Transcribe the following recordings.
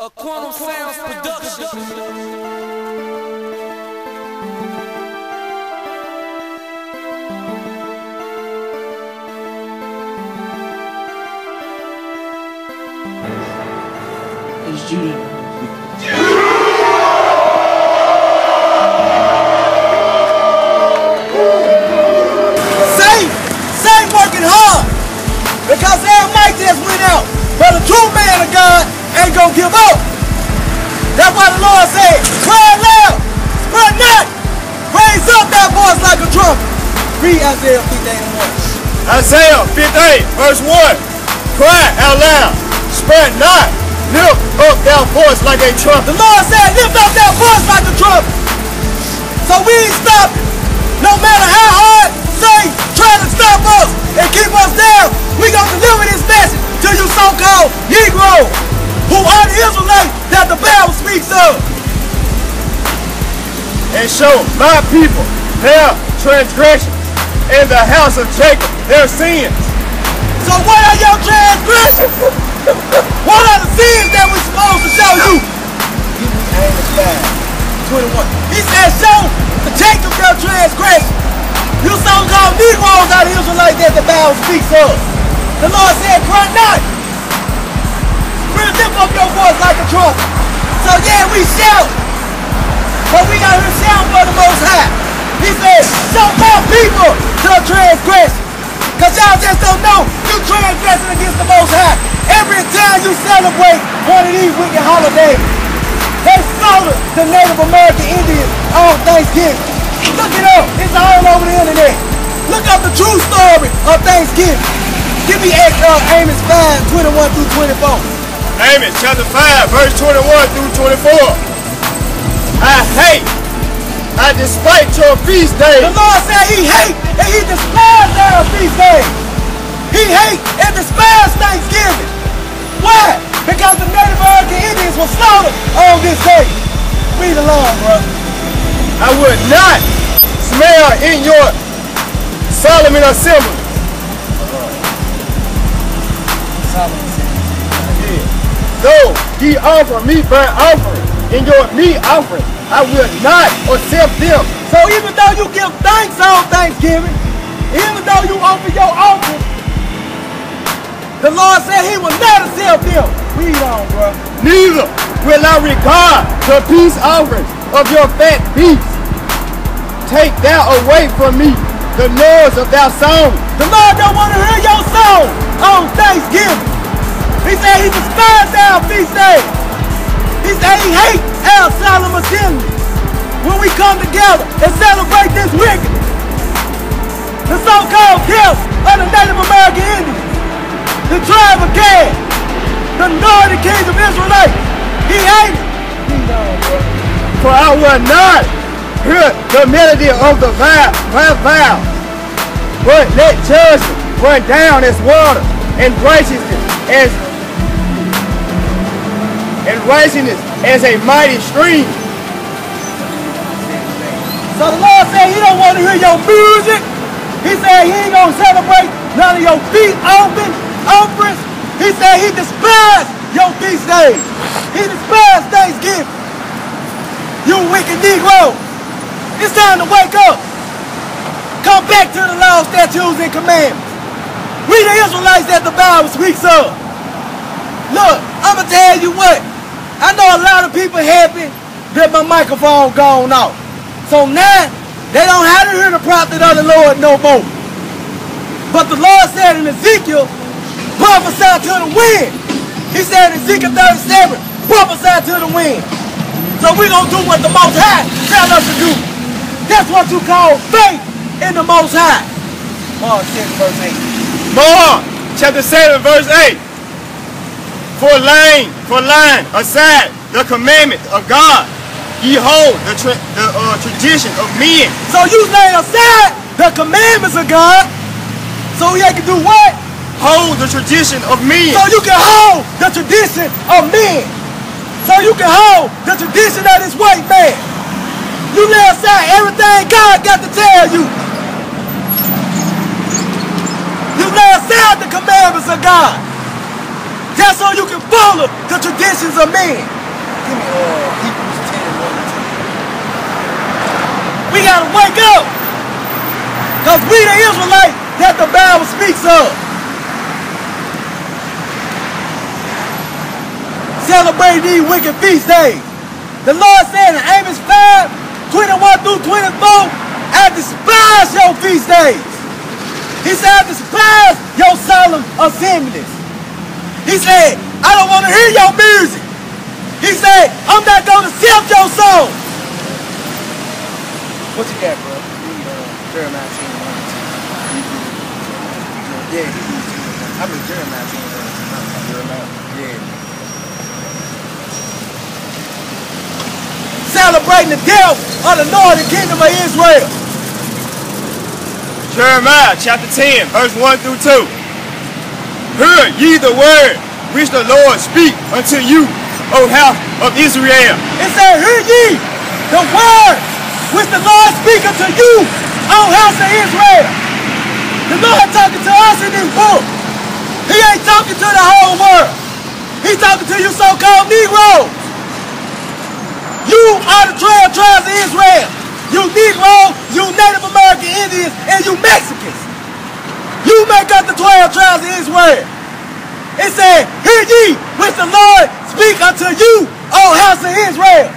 A Quantum Sounds production. It's Judah. Say working hard, because their might just went out, but a true man of God ain't gonna give up. That's why the Lord said, cry loud, spread not, raise up that voice like a trumpet. Read Isaiah 58:1. Isaiah 58 verse 1. Cry out loud, spread not, lift up that voice like a trumpet. The Lord said, lift up that voice like a trumpet. So we ain't stopping. No matter how hard Satan trying to stop us and keep us down, we gonna deliver this message to you so-called Negroes who are the Israelites that the Bible speaks of. And show my people their transgressions, and the house of Jacob their sins. So what are your transgressions? What are the sins that we're supposed to show you? Amos 5:21. He said, show Jacob their transgressions. You so-called Negroes are the Israelites that the Bible speaks of. The Lord said, cry not. Lift up your voice like a trumpet. So yeah, we shout, but we got to shout for the Most High. He said, show my people to transgress. Because y'all just don't know you transgressing against the Most High. Every time you celebrate one of these wicked holidays, they slaughter the Native American Indians on Thanksgiving. Look it up. It's all over the internet. Look up the true story of Thanksgiving. Give me Amos 5:21-24. Amos chapter 5 verse 21 through 24. I despite your feast days. The Lord said he hate and he despised our feast days. He hate and despised Thanksgiving. Why? Because the Native American Indians were slaughtered on this day. Read along, brother. I would not smell in your solemn assembly. Though ye offer me burnt offering in your meat offering, I will not accept them. So even though you give thanks on Thanksgiving, even though you offer your offering, the Lord said he will not accept them. Read on, bro. Neither will I regard the peace offerings of your fat beasts. Take thou away from me the noise of thy song. The Lord don't want to hear your song on Thanksgiving. He said he despised our feast days. He said he hates our solemn assembly. When we come together and celebrate this wickedness, the so-called gifts of the Native American Indians, the tribe of Gad, the northern kingdom Israelites, he hates it. For I will not hear the melody of the vow, but let judgment run down as water, and righteousness as a mighty stream. So the Lord said he don't want to hear your music. He said he ain't gonna celebrate none of your feast offerings. He said he despised your feast days. He despised Thanksgiving. You wicked Negro. It's time to wake up. Come back to the law, statutes, and commandments. We the Israelites that the Bible speaks of. Look, I'ma tell you what. I know a lot of people happy that my microphone gone off. So now, they don't have to hear the prophet of the Lord no more. But the Lord said in Ezekiel, prophesy to the wind. He said in Ezekiel 37, prophesy to the wind. So we're going to do what the Most High tell us to do. That's what you call faith in the Most High. Mark 6 verse 8. Mark chapter 7 verse 8. For laying aside the commandment of God, ye hold the tradition of men. So you lay aside the commandments of God, so you can do what? Hold the tradition of men. So you can hold the tradition of men. So you can hold the tradition of this white man. You lay aside everything God got to tell you. You lay aside the commandments of God. just so you can follow the traditions of men. Give me Hebrews 10:1-2. We gotta wake up, because we the Israelites that the Bible speaks of. Celebrate these wicked feast days. The Lord said in Amos 5:21-24, I despise your feast days. He said, I despise your solemn assemblies. He said, I don't want to hear your music. He said, I'm not going to accept your song. What you got, bro? Jeremiah 10:1-2. Yeah, I mean Jeremiah 10:1-2. Jeremiah. Yeah. Celebrating the death of the northern kingdom of Israel. Jeremiah chapter 10, verse 1-2. Hear ye the word which the Lord speak unto you, O house of Israel. It said, hear ye the word which the Lord speak unto you, O house of Israel. The Lord talking to us in this book. He ain't talking to the whole world. He's talking to you so-called Negroes. You are the 12 tribes of Israel. You Negroes, you Native American Indians, and you Mexicans. You make up the 12 tribes of Israel. It said, hear ye which the Lord speak unto you, O house of Israel.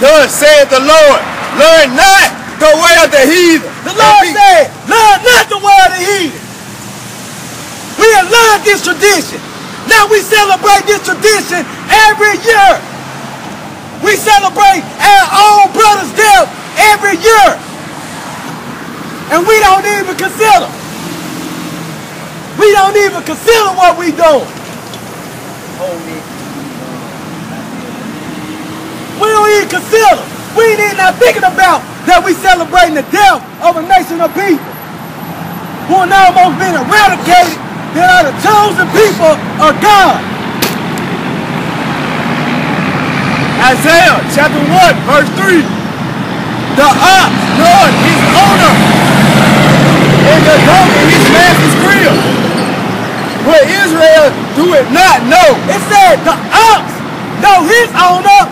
Thus saith the Lord, learn not the way of the heathen. The Lord said, learn not the way of the heathen. We have learned this tradition. Now we celebrate this tradition every year. We celebrate our own brother's death every year. And we don't even consider. We don't even consider what we do. We don't even consider. We ain't even not thinking about that we celebrating the death of a nation of people who are now almost been eradicated. They are the chosen people of God. Isaiah chapter 1, verse 3. The ox knoweth his owner, and the donkey his master's crib. But Israel do it not know. It said the ox know his owner.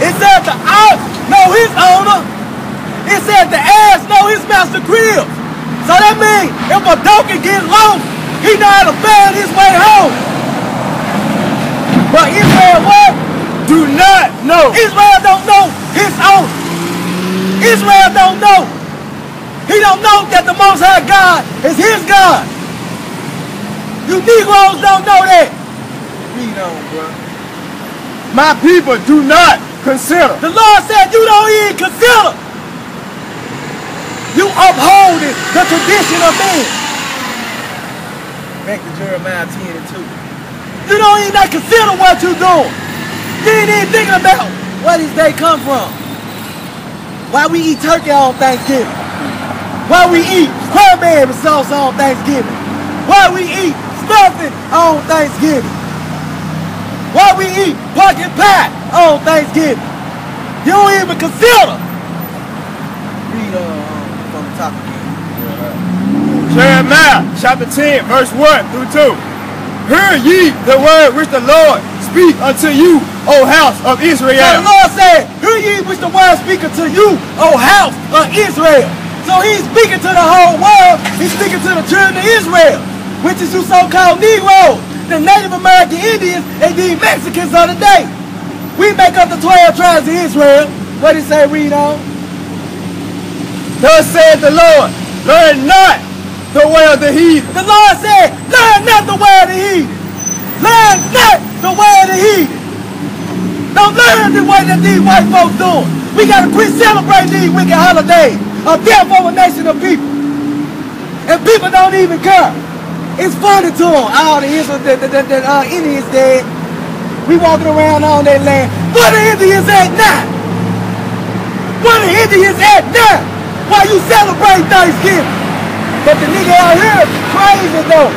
It said the ox know his owner. It said the ass know his master's crib. So that means if a donkey gets lost, he know how to find his way home. But Israel what? Do not know. Israel don't know his owner. Israel don't know. He don't know that the Most High God is his God. You Negroes don't know that. Read on, bro. My people do not consider. The Lord said you don't even consider. You upholding the tradition of men. Back to Jeremiah 10:2. You don't even not consider what you're doing. You ain't even thinking about where this day come from. Why we eat turkey on Thanksgiving. Why we eat cranberry sauce on Thanksgiving. Why we eat stuffing on Thanksgiving. Why we eat pumpkin pie on Thanksgiving. You don't even consider. Read from the top again. Jeremiah chapter 10, verse 1-2. Hear ye the word which the Lord speak unto you, O house of Israel. So the Lord said, hear ye which the word speak unto you, O house of Israel. So he's speaking to the whole world. He's speaking to the children of Israel, which is you so-called Negroes, the Native American Indians, and the Mexicans of the day. We make up the 12 tribes of Israel. What did it say? Read on. Thus saith the Lord, learn not the way of the heathen. The Lord said, learn not the way of the heathen. Learn not the way of the heathen. Don't learn the way that these white folks doing. We got to quit celebrating these wicked holidays of death of a nation of people. And people don't even care. It's funny to them. All the Indians dead. We walking around on their land. Where the Indians at now? Where the Indians at now? Why you celebrate Thanksgiving? But the nigga out here is crazy though.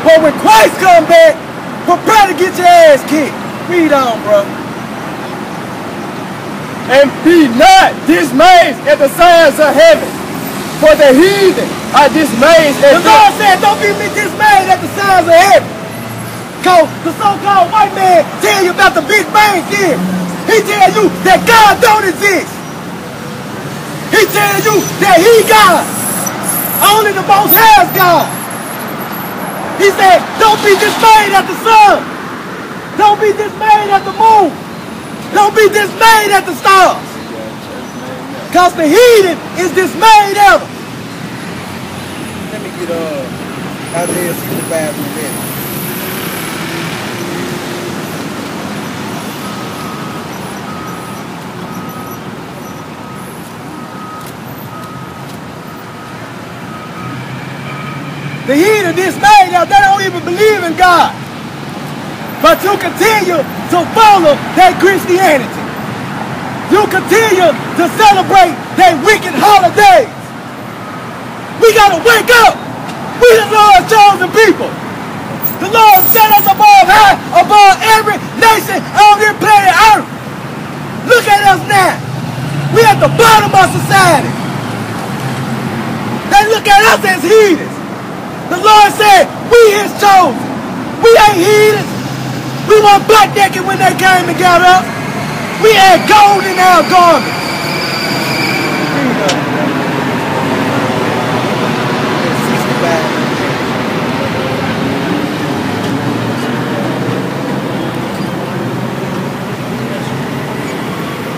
But when Christ come back, prepare to get your ass kicked. Read on, bro. And be not dismayed at the signs of heaven, for the heathen are dismayed. The Lord said, don't be dismayed at the signs of heaven. Because the so-called white man tell you about the Big Bang Theory. He tell you that God don't exist. He tell you that he God. Only the Most High is God. He said, don't be dismayed at the sun. Don't be dismayed at the moon. Don't be dismayed at the stars. Because the heathen is dismayed at them. Let me get Isaiah 65 in a minute. The heathen dismayed now, they don't even believe in God. But you continue to follow their Christianity. You continue to celebrate their wicked holidays. We gotta wake up. We the Lord's chosen people. The Lord set us above high, above every nation on this planet Earth. Look at us now. We at the bottom of society. They look at us as heathens. The Lord said, we his chosen. We ain't heathens. We weren't black naked when they came and got us. We had gold in our garments.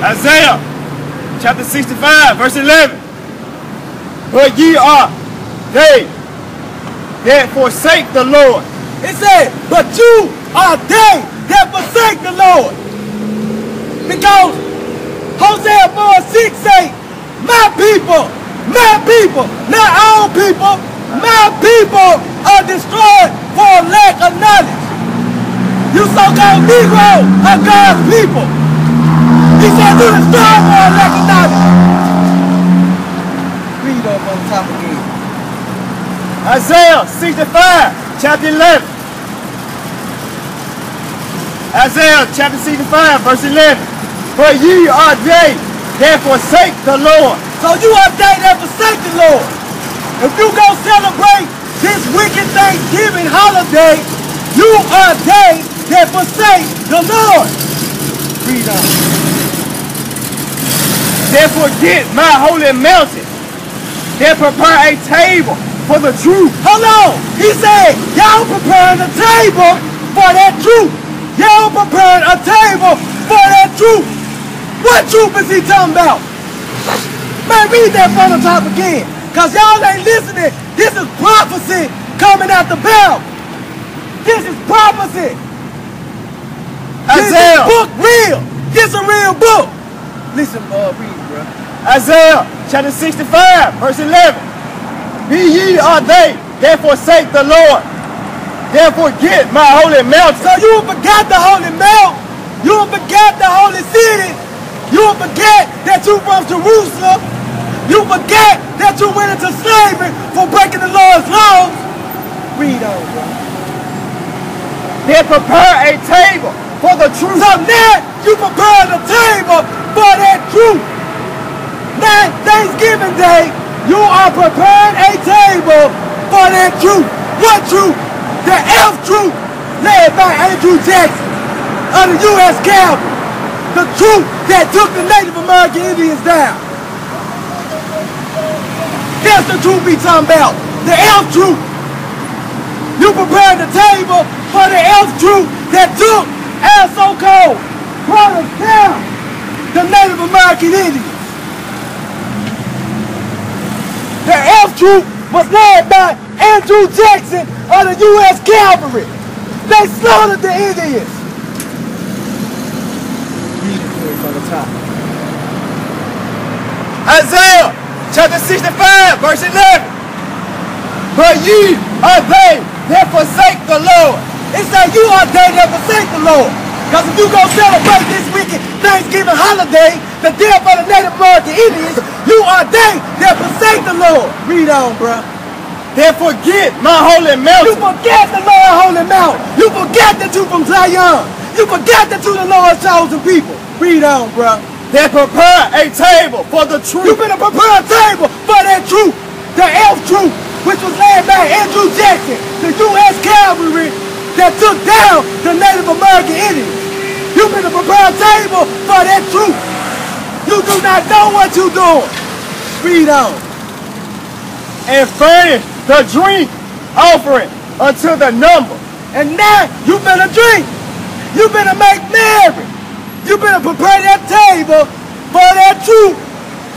Isaiah chapter 65, verse 11. But ye are they that forsake the Lord. It said, but you are they that forsake the Lord. Because Hosea 4:6 say, my people, not all people, my people are destroyed for a lack of knowledge. You so-called Negroes are God's people. He said you destroyed for a lack of knowledge. Read up on top again. Isaiah 65, chapter 11. Isaiah chapter 65, verse 11. But ye are they that forsake the Lord. So you are they that forsake the Lord. If you go celebrate this wicked Thanksgiving holiday, you are they that forsake the Lord. Read on. That forget my holy mountain. That prepare a table for the truth. Hold on. He said, y'all preparing a table for that truth. Y'all preparing a table for that truth. What truth is he talking about? Man, read that from the top again. Because y'all ain't listening. This is prophecy coming out the Bible. This is prophecy. Isaiah. This book real. This a real book. Listen, read, bro. Isaiah chapter 65, verse 11. Be ye are they that forsake the Lord. That forget my holy mountain. So you forgot the holy mount. You forgot the holy city. You forget that you from Jerusalem. You forget that you went into slavery for breaking the Lord's laws. Read on, bro. They prepare a table for the truth. So now you prepare the table for that truth. Now Thanksgiving Day, you are preparing a table for that truth. What truth? The F truth led by Andrew Jackson of the U.S. Cavalry. The truth that took the Native American Indians down. That's the truth we talking about. The F truth. You prepared the table for the F truth that took our so-called brothers down, the Native American Indians. The F troop was led by Andrew Jackson of the U.S. Cavalry. They slaughtered the Indians. Read it from the top. Isaiah chapter 65, verse 11. But ye are they that forsake the Lord. It says you are they that forsake the Lord. Because if you go celebrate this wicked Thanksgiving holiday, the death of the Native American Indians, you are they that forsake the Lord. Read on, bro. That forget my holy mountain. You forget the Lord's holy mountain. You forget that you from Zion. You forget that you the Lord's chosen people. Read on, bro. That prepare a table for the truth. You better prepare a table for that truth. The F truth. which was led by Andrew Jackson, the U.S. cavalry that took down the Native American Indians. You've been to prepare a table for that truth. You do not know what you're doing. Read on. And furnish the drink offering unto the number. And now you better drink. You better make merry. You better prepare that table for that truth,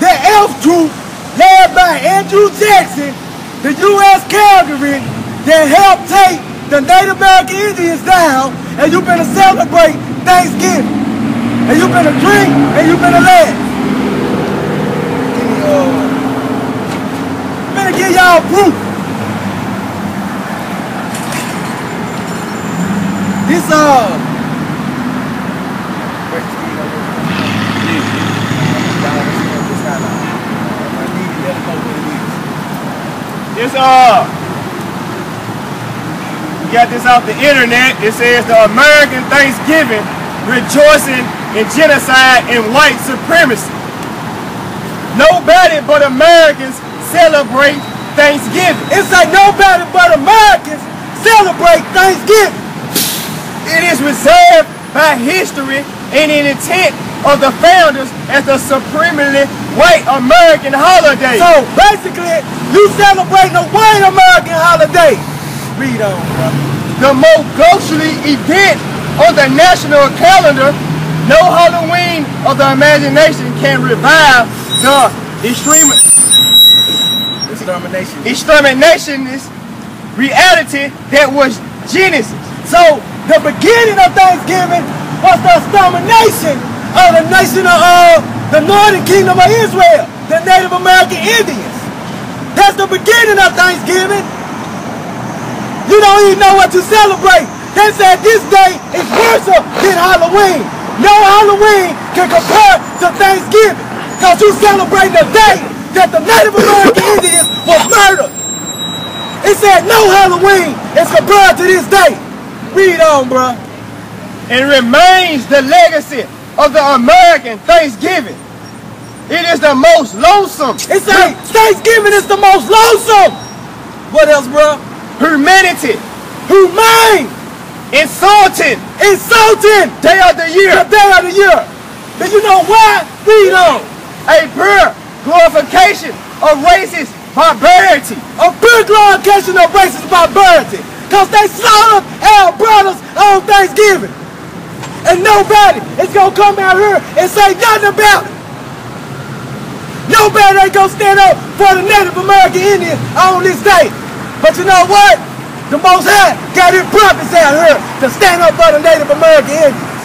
the elf truth, led by Andrew Jackson, the U.S. cavalry that helped take the Native American Indians down, and you better celebrate Thanksgiving. And you better drink, and you better laugh. Better give y'all proof. This we got this off the internet. It says the American Thanksgiving rejoicing in genocide and white supremacy. Nobody but Americans celebrate Thanksgiving. It's like nobody but Americans celebrate Thanksgiving. It is reserved by history and an intent of the founders as the supremely white American holiday. So basically, you celebrating a white American holiday. Read on, bro. The most ghostly event on the national calendar, no Halloween of the imagination can revive the exterminationist reality that was Genesis. So the beginning of Thanksgiving was the extermination of the nation of the northern kingdom of Israel, the Native American Indians. That's the beginning of Thanksgiving. You don't even know what to celebrate. They said this day is worse than Halloween. No Halloween can compare to Thanksgiving, because you celebrate the day that the Native American Indians were murdered. It said no Halloween is compared to this day. Read on, bro. It remains the legacy of the American Thanksgiving. It is the most lonesome. It's like Thanksgiving is the most lonesome. What else, bro? Humanity. Humane. Insulting. Day of the year. The day of the year. Do you know why? Read on. A pure glorification of racist barbarity. A pure glorification of racist barbarity. Because they slaughtered our brothers on Thanksgiving. And nobody is going to come out here and say nothing about it. Nobody ain't going to stand up for the Native American Indians on this day. But you know what? The Most High got his prophets out here to stand up for the Native American Indians.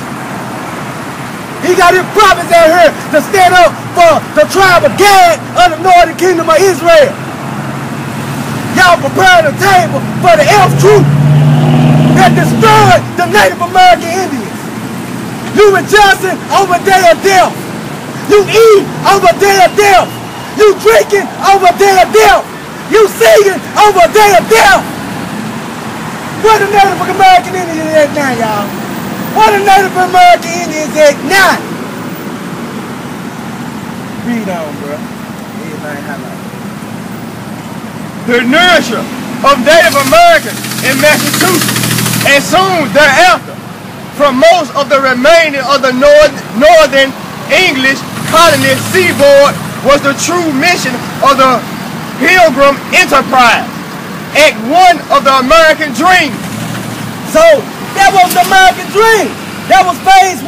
He got his prophets out here to stand up for the tribe of Gad of the northern kingdom of Israel. Y'all prepare the table for the elf truth that destroyed the Native American Indians. You rejoicing over day of death. You eat over day of death. You drinking over day of death. You singing over day of death. Where the Native American Indians at now, y'all? Where the Native American Indians at now? Read on, bro. Everybody highlight. The nurture of Native Americans in Massachusetts, and soon thereafter, from most of the remainder of the northern English colony seaboard, was the true mission of the Pilgrim Enterprise, Act 1 of the American Dream. So that was the American Dream. That was phase 1,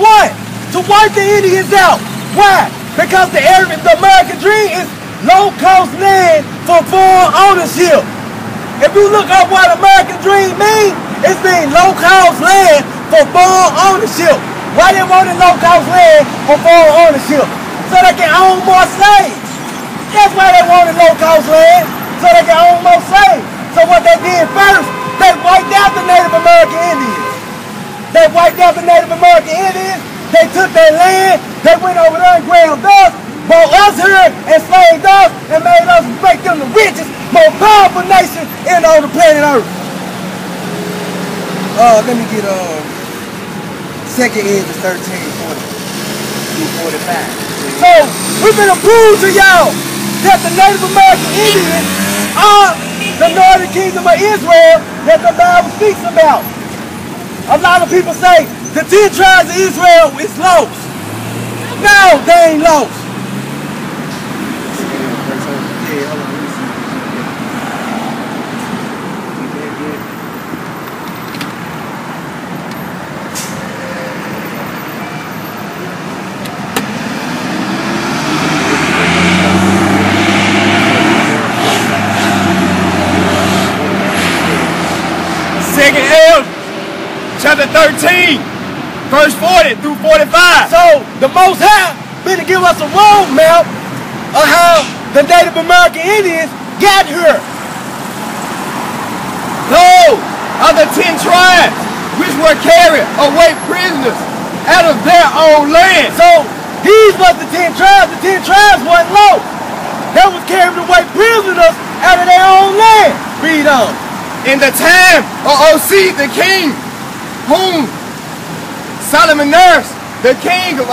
to wipe the Indians out. Why? Because the American Dream is low-cost land for foreign ownership. If you look up what American Dream means, it means low-cost land for foreign ownership. Why they wanted low-cost land for foreign ownership? So they can own more slaves. That's why they wanted low-cost land, so they can own more slaves. So what they did first, they wiped out the Native American Indians. They wiped out the Native American Indians. They took their land. They went over there and grabbed us, brought us here, enslaved us, and made us make them the richest, most powerful nation on the planet Earth. Let me get second edge is 1340 through 45. So we're gonna prove to y'all that the Native American Indians are the northern kingdom of Israel that the Bible speaks about. A lot of people say the 10 tribes of Israel is lost. No, they ain't lost. Chapter 13, verse 40 through 45. So the Most High been to give us a roadmap of how the Native American Indians got here. Those are the 10 tribes which were carried away prisoners out of their own land. So these was the 10 tribes. The 10 tribes wasn't lost. They was carried away prisoners out of their own land. Read on. In the time of O.C. the king, whom Solomon nursed, the king of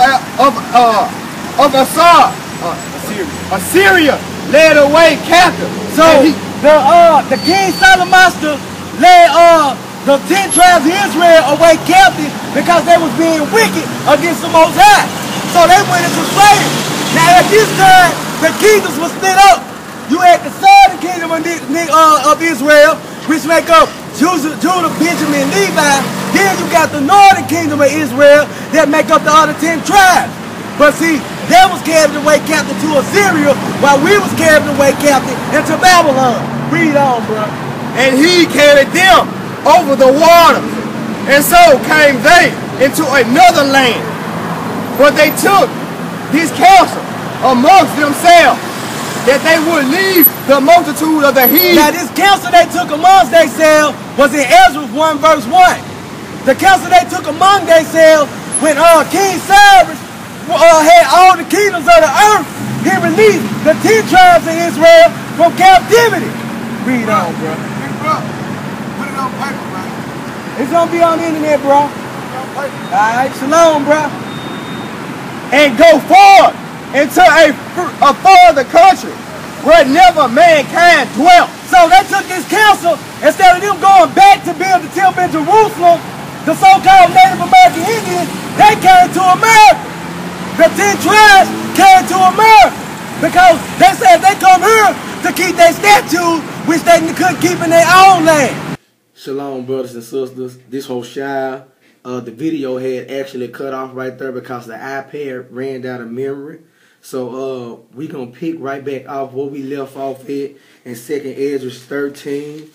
Assyria led away captive. So the king Solomon led the 10 tribes of Israel away captive because they was being wicked against the Most High. So they went into slavery. Now at this time, the kingdoms were split up. You had the southern kingdom of Israel, which make up Judah, Benjamin, Levi. Then you got the northern kingdom of Israel that make up the other 10 tribes. But see, they was carried away captive to Assyria while we was carried away captive into Babylon. Read on, bro. And he carried them over the waters. And so came they into another land. But they took this counsel amongst themselves that they would leave the multitude of the heathen. Now this counsel they took amongst themselves was in Ezra 1 verse 1. The counsel they took among themselves when King Cyrus had all the kingdoms of the earth, he released the 10 tribes of Israel from captivity. Read on, bro. Big bro, put it on paper, man. It's gonna be on the internet, bro. Put it on paper. Alright, shalom, bro. And go forward into a further country where never mankind dwelt. So they took this counsel, instead of them going back to build the temple in Jerusalem, the so-called Native American Indians, they came to America. The 10 tribes came to America because they said they come here to keep their statues, which they couldn't keep in their own land. Shalom, brothers and sisters. This whole Shire, the video had actually cut off right there because the iPad ran out of memory. So we gonna pick right back off where we left off at in 2nd Ezra 13.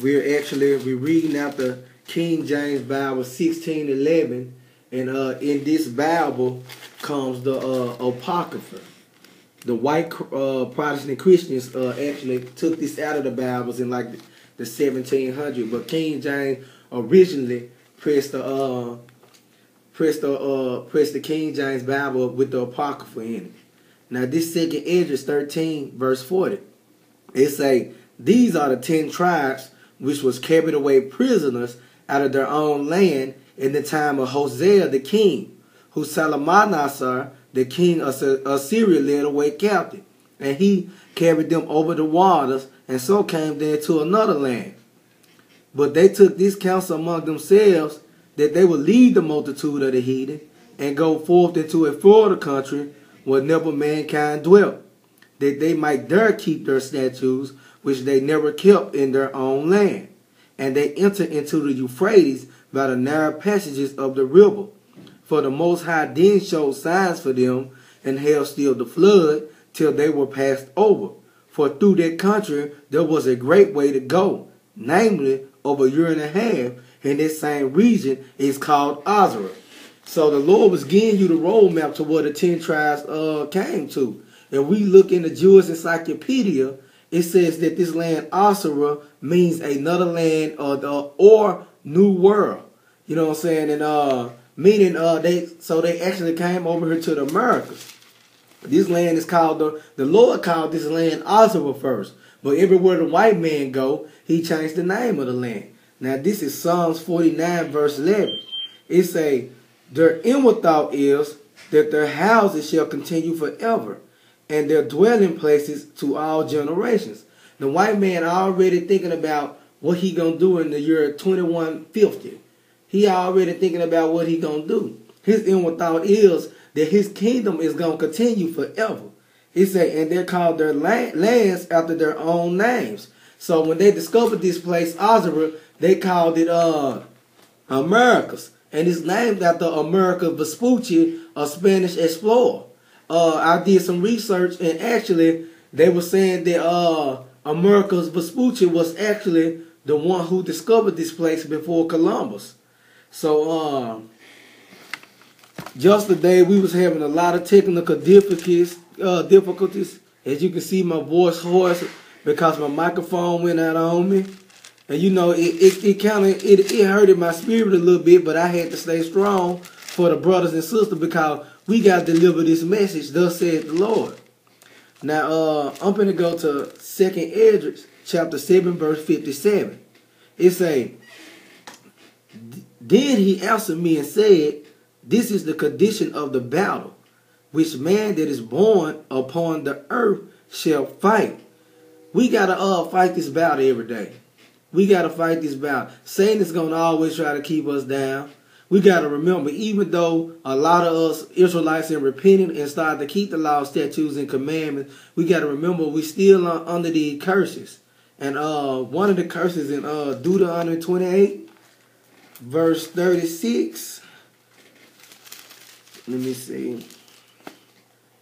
We're reading out the King James Bible 1611, and in this Bible comes the Apocrypha. The white Protestant Christians actually took this out of the Bibles in like the 1700s, but King James originally pressed the King James Bible with the Apocrypha in it. Now this 2nd Ezra 13 verse 40, it say, these are the 10 tribes which was carried away prisoners out of their own land in the time of Hosea the king, who Salmanasar the king of Assyria led away captive, and he carried them over the waters, and so came they to another land. But they took this counsel among themselves that they would leave the multitude of the heathen and go forth into a further country where never mankind dwelt, that they might there keep their statutes which they never kept in their own land. And they entered into the Euphrates by the narrow passages of the river. For the Most High then showed signs for them, and held still the flood till they were passed over. For through that country there was a great way to go, namely over a year and a half, and this same region is called Azra. So the Lord was giving you the roadmap to where the 10 tribes came to. And we look in the Jewish encyclopedia, it says that this land Azra means another land or new world. You know what I'm saying? And meaning they actually came over here to the Americas. This land is called the Lord called this land Azra first. But everywhere the white man go, he changed the name of the land. Now this is Psalms 49 verse 11. It say, their inward thought is that their houses shall continue forever, and their dwelling places to all generations. The white man already thinking about what he gonna do in the year 2150. He already thinking about what he gonna do. His inward thought is that his kingdom is gonna continue forever. He said, and they called their lands after their own names. So when they discovered this place, Ozra, they called it Americas. And it's named after America Vespucci, a Spanish explorer. I did some research, and actually they were saying that America's Vespucci was actually the one who discovered this place before Columbus. So yesterday we was having a lot of technical difficulties. As you can see, my voice hoarse because my microphone went out on me. And you know, it hurted my spirit a little bit, but I had to stay strong for the brothers and sisters because we got to deliver this message, thus said the Lord. Now, I'm going to go to 2nd Esdras, chapter 7, verse 57. It say, then he answered me and said, this is the condition of the battle, which man that is born upon the earth shall fight. We got to fight this battle every day. We got to fight this battle. Satan is going to always try to keep us down. We got to remember, even though a lot of us Israelites have repented and started to keep the law, statutes, and commandments, we got to remember we still are under the curses. And one of the curses in Deuteronomy 28, verse 36. Let me see.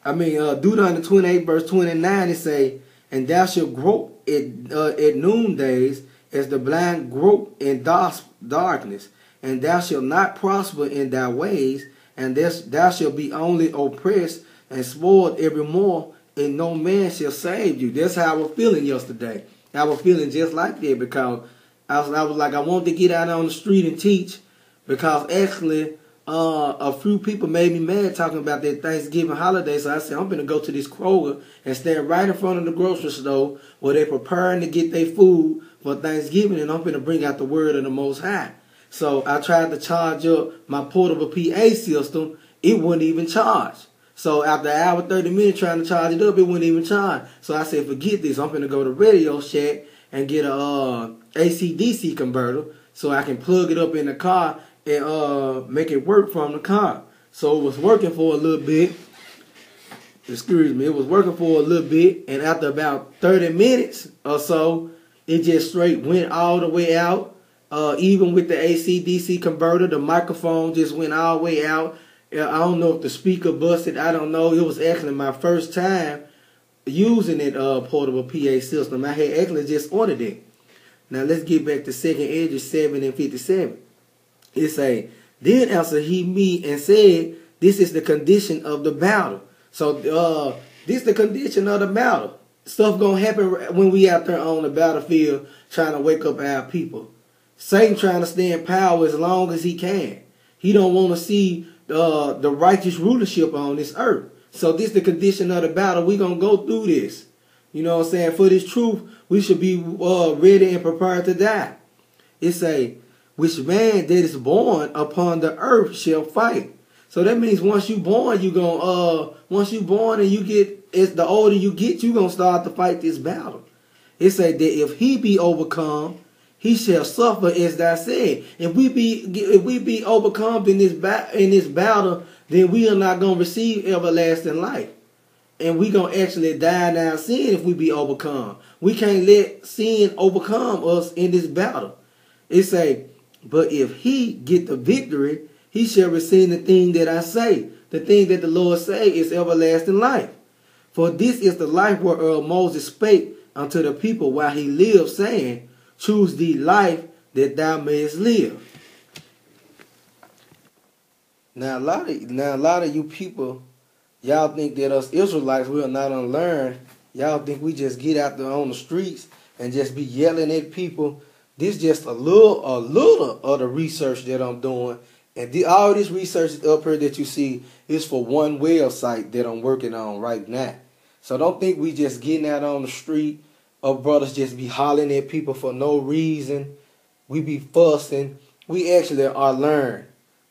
Deuteronomy 28, verse 29, it say, and thou shalt grope at noondays, as the blind grope in darkness, and thou shalt not prosper in thy ways, and thou shalt be only oppressed and spoiled evermore, and no man shall save you. That's how I was feeling yesterday. I was feeling just like that because I was like, I wanted to get out on the street and teach, because actually a few people made me mad talking about their Thanksgiving holiday. So I said, I'm going to go to this Kroger and stand right in front of the grocery store where they're preparing to get their food for Thanksgiving, and I'm going to bring out the word of the Most High. So I tried to charge up my portable PA system. It wouldn't even charge. So after an hour, 30 minutes trying to charge it up, it wouldn't even charge. So I said, forget this. I'm going to go to Radio Shack and get a AC-DC converter so I can plug it up in the car and make it work from the car. So it was working for a little bit. Excuse me. It was working for a little bit. And after about 30 minutes or so, it just straight went all the way out. Even with the AC-DC converter, the microphone just went all the way out. I don't know if the speaker busted. I don't know. It was actually my first time using that portable PA system. I had actually just ordered it. Now let's get back to 2nd Esdras 7 and 57. It say, then answered he me and said, this is the condition of the battle. So this is the condition of the battle. Stuff gonna happen when we out there on the battlefield trying to wake up our people. Satan trying to stay in power as long as he can. He don't want to see the righteous rulership on this earth. So this is the condition of the battle. We gonna go through this. You know what I'm saying? For this truth, we should be ready and prepared to die. It say, which man that is born upon the earth shall fight. So that means once you born, you gonna once you born and you get, as the older you get, you gonna start to fight this battle. It say that if he be overcome, he shall suffer as thou said. If we be overcome in this battle, then we are not gonna receive everlasting life. And we gonna actually die in our sin if we be overcome. We can't let sin overcome us in this battle. It say, but if he get the victory, he shall receive the thing that I say. The thing that the Lord say is everlasting life. For this is the life whereof Moses spake unto the people while he lived, saying, choose thee life that thou mayest live. Now a lot of you people, y'all think that us Israelites, we are not unlearned. Y'all think we just get out there on the streets and just be yelling at people. This just a little of the research that I'm doing. And all this research up here that you see is for one website that I'm working on right now. So don't think we just getting out on the street, or brothers just be hollering at people for no reason. We be fussing. We actually are learned.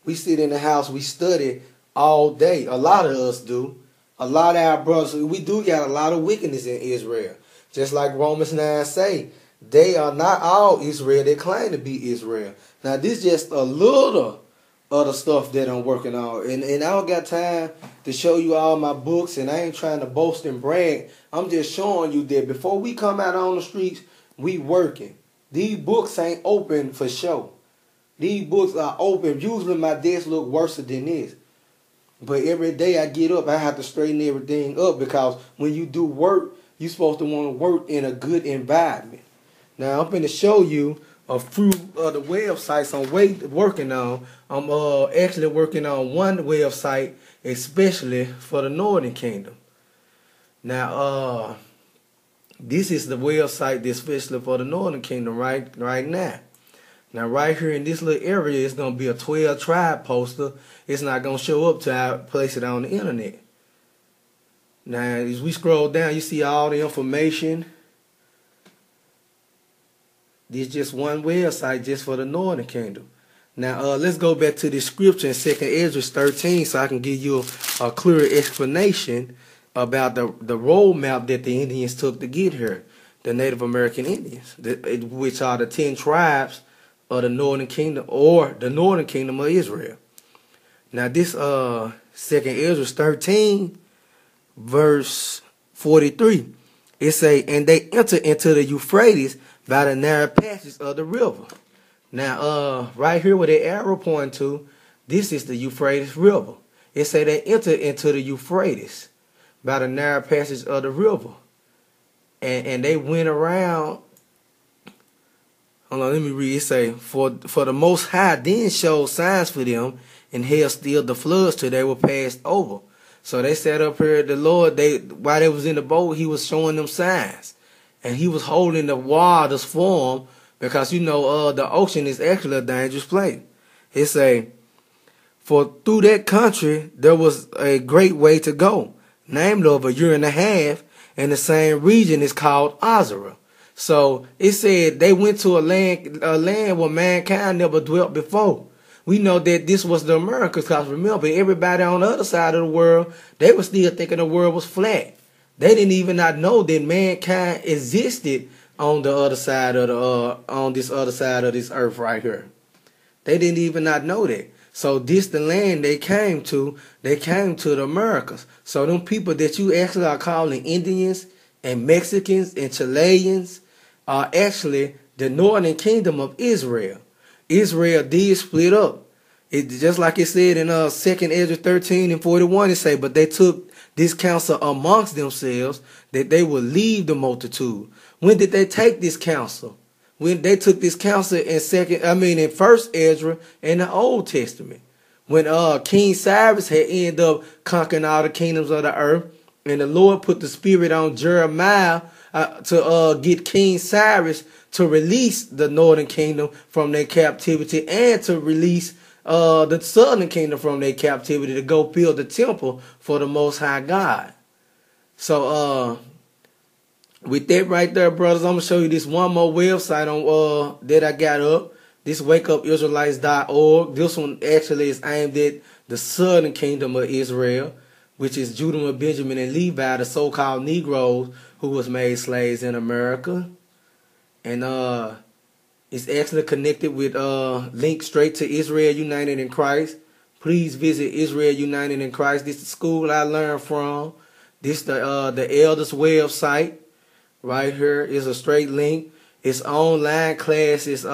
We sit in the house, we study all day. A lot of us do. a lot of our brothers, we do got a lot of wickedness in Israel. Just like Romans 9 say, they are not all Israel. They claim to be Israel. Now, this is just a little of the stuff that I'm working on. And I don't got time to show you all my books, and I ain't trying to boast and brag. I'm just showing you that before we come out on the streets, we working. These books ain't open for show. These books are open. Usually my desk look worse than this. But every day I get up, I have to straighten everything up, because when you do work, you're supposed to want to work in a good environment. Now, I'm going to show you a few of the websites I'm working on. I'm actually working on one website, especially for the Northern Kingdom. Now, this is the website that's especially for the Northern Kingdom right now. Now, right here in this little area, it's going to be a 12 tribe poster. It's not going to show up till I place it on the internet. Now, as we scroll down, you see all the information. This is just one website just for the Northern Kingdom. Now, let's go back to the scripture in 2 Ezra 13 so I can give you a clearer explanation about the roadmap that the Indians took to get here, the Native American Indians, which are the 10 tribes of the Northern Kingdom, or the Northern Kingdom of Israel. Now, this 2 Ezra 13, verse 43, it say, and they entered into the Euphrates by the narrow passage of the river. Now, right here where the arrow pointing to, this is the Euphrates River. It say they entered into the Euphrates by the narrow passage of the river. And they went around. Hold on, let me read. It say, for the Most High then showed signs for them, and held still the floods till they were passed over. So they sat up here, the Lord, while they was in the boat, he was showing them signs. And he was holding the waters for them, because, you know, the ocean is actually a dangerous place. It say, for through that country there was a great way to go, namely of a year and a half, and the same region is called Azara. So it said they went to a land where mankind never dwelt before. We know that this was the Americas, because remember, everybody on the other side of the world, they were still thinking the world was flat. They didn't even not know that mankind existed on the other side of on this other side of this earth right here. They didn't even not know that. So this the land they came to the Americas. So them people that you actually are calling Indians and Mexicans and Chileans are actually the Northern Kingdom of Israel. Israel did split up. It just like it said in 2 Ezra 13 and 41, it say, but they took this counsel amongst themselves that they would leave the multitude. When did they take this counsel? When they took this counsel in 1 Ezra in the Old Testament. When King Cyrus had ended up conquering all the kingdoms of the earth, and the Lord put the spirit on Jeremiah to get King Cyrus to release the Northern Kingdom from their captivity, and to release the Southern Kingdom from their captivity to go build the temple for the Most High God. So with that right there, brothers, I'm going to show you this one more website on that I got up. This wakeupisraelites.org. This one actually is aimed at the Southern Kingdom of Israel, which is Judah, Benjamin, and Levi, the so-called Negroes who was made slaves in America. And it's actually connected with link straight to Israel United in Christ. Please visit Israel United in Christ. This is the school I learned from. This the elders website. Right here is a straight link. It's online classes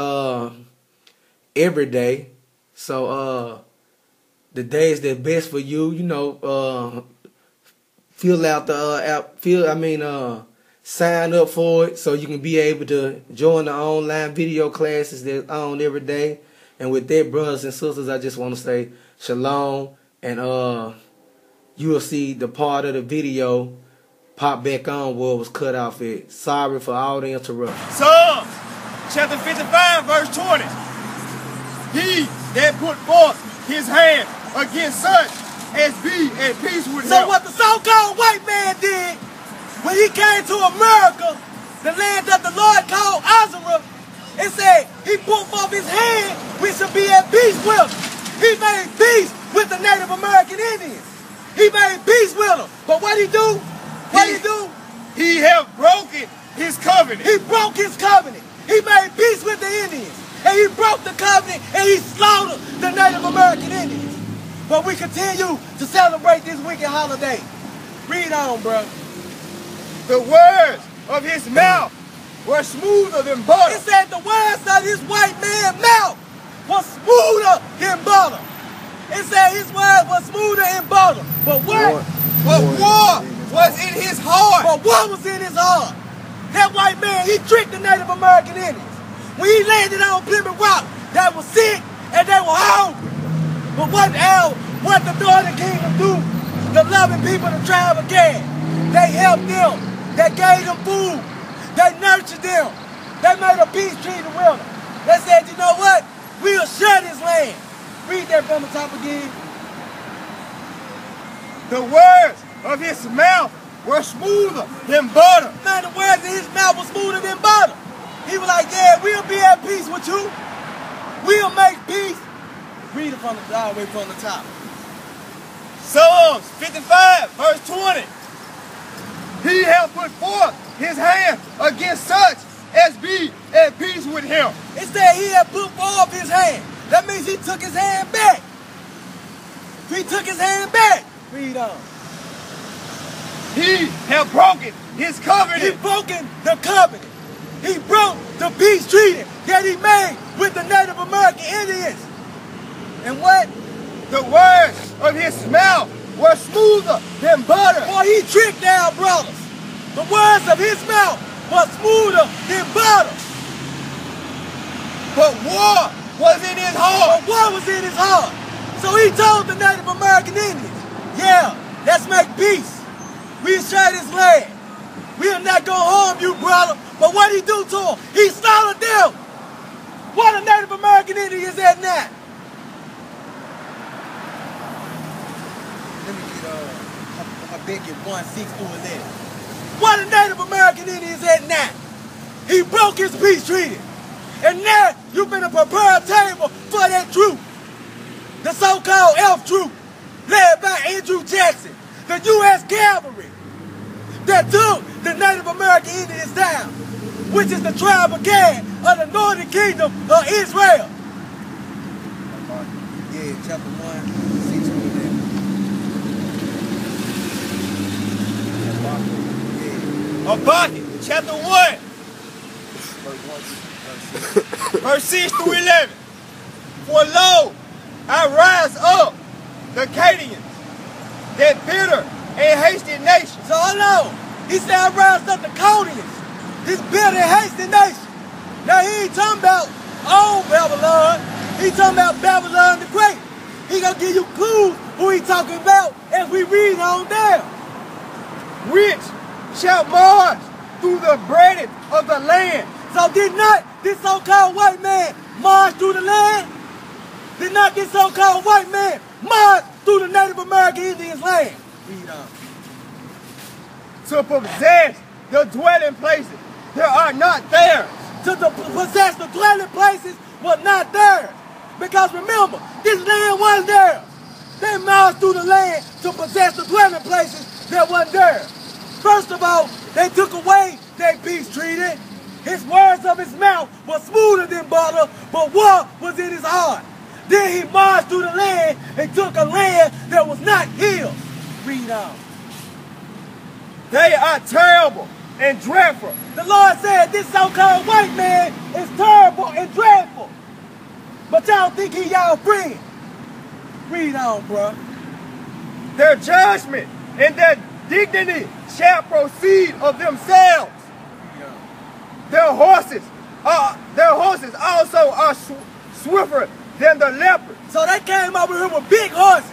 every day. So the days that best for you, you know, fill out the sign up for it so you can be able to join the online video classes that's on every day. And with that, brothers and sisters, I just want to say shalom, and you will see the part of the video pop back on where it was cut off at. Sorry for all the interruptions. Psalms chapter 55 verse 20. He that put forth his hand against such as be at peace with him. So what the so-called white man did when he came to America, the land that the Lord called Azara, it said he put forth his hand, we should be at peace with. He made peace with the Native American Indians. He made peace with them. But what he do? What he do? He have broken his covenant. He broke his covenant. He made peace with the Indians. And he broke the covenant and he slaughtered the Native American Indians. But we continue to celebrate this wicked holiday. Read on, bro. The words of his mouth were smoother than butter. It said the words of this white man's mouth was smoother than butter. It said his words were smoother than butter. But what? But war was in his heart. But what was in his heart? That white man, he tricked the Native American Indians. When he landed on Plymouth Rock, they were sick and they were hungry. But what the Northern Kingdom do? The loving people of the tribe of Gad. They helped them. They gave them food. They nurtured them. They made a peace treaty with them. They said, you know what? We'll share this land. Read that from the top again. The words of his mouth were smoother than butter. Man, the words in his mouth were smoother than butter. He was like, yeah, we'll be at peace with you. We'll make peace. Read it from all the way from the top. Psalms 55, verse 20. He hath put forth his hand against such as be at peace with him. It said he had put forth his hand. That means he took his hand back. He took his hand back. Read on. He hath broken his covenant. He broken the covenant. He broke the peace treaty that he made with the Native American Indians. And what? The words of his mouth were smoother than butter. Boy, he tricked our brothers. The words of his mouth were smoother than butter. But war was in his heart. But war was in his heart. So he told the Native American Indians, yeah, let's make peace. We'll share this land. We're not going to harm you, brother. But what he do to them? He slaughtered them. What a Native American Indian is at now? Let me get I beg you 1, 6 through 11. What a Native American Indian is at now? He broke his peace treaty. And now you finna prepare a table for that troop. The so-called elf troop, led by Andrew Jackson, the U.S. cavalry, that took the Native American Indians down, which is the tribe of Gad of the northern kingdom of Israel. Yeah, chapter 1, 6 through 11. Habakkuk, chapter 1, verse 6 through 11. For lo, I rise up the Canaanites, that bitter and hasty nation. So hold on. He said I rise up the Chaldeans, this bitter and hasty nation. Now he ain't talking about old Babylon. He talking about Babylon the Great. He gonna give you clues who he talking about as we read on down. Which shall march through the breadth of the land. So did not this so-called white man march through the land? Did not this so-called white man march through the Native American Indians' land? Read on. To possess the dwelling places that are not theirs. To possess the dwelling places was not theirs. Because remember, this land wasn't theirs. They marched through the land to possess the dwelling places that wasn't theirs. First of all, they took away their peace treaty. His words of his mouth were smoother than butter, but war was in his heart. Then he marched through the land and took a land that was not his. Read on. They are terrible and dreadful. The Lord said this so-called white man is terrible and dreadful. But y'all think he y'all friend. Read on, bro. Their judgment and their dignity shall proceed of themselves. Their horses also are swifter than the leopard. So they came over here with big horses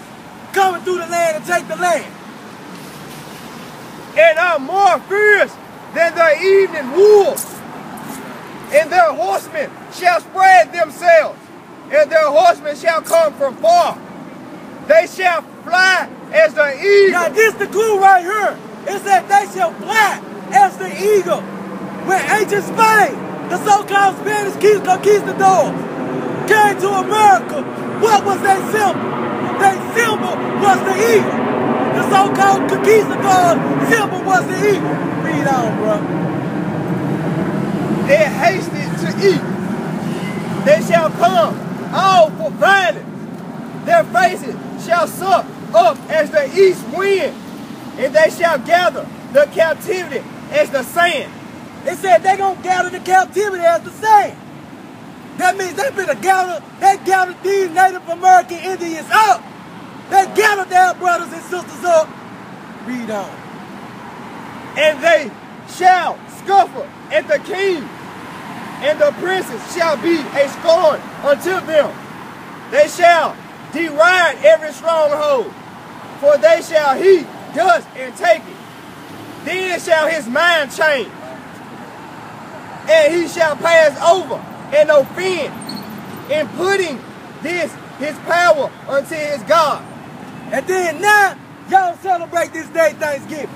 coming through the land and take the land. And are more fierce than the evening wolves. And their horsemen shall spread themselves, and their horsemen shall come from far. They shall fly as the eagle. Now this the clue right here. It said they shall fly as the eagle. When ancient Spain, the so-called Spanish conquistadors, came to America, what was their symbol? Their symbol was the eagle. The so-called conquistador symbol was the eagle. Read on, bro. They hasted to eat. They shall come all for violence. Their faces shall suck up as the east wind, and they shall gather the captivity as the sand. It said they gonna gather the captivity as the sand. That means they gathered these Native American Indians up. They gathered their brothers and sisters up. Read on. And they shall scoffle at the king, and the princes shall be a scorn unto them. They shall deride every stronghold, for they shall heap dust and take it. Then shall his mind change, and he shall pass over and offend, in putting this his power unto his God. And then now, y'all celebrate this day, Thanksgiving.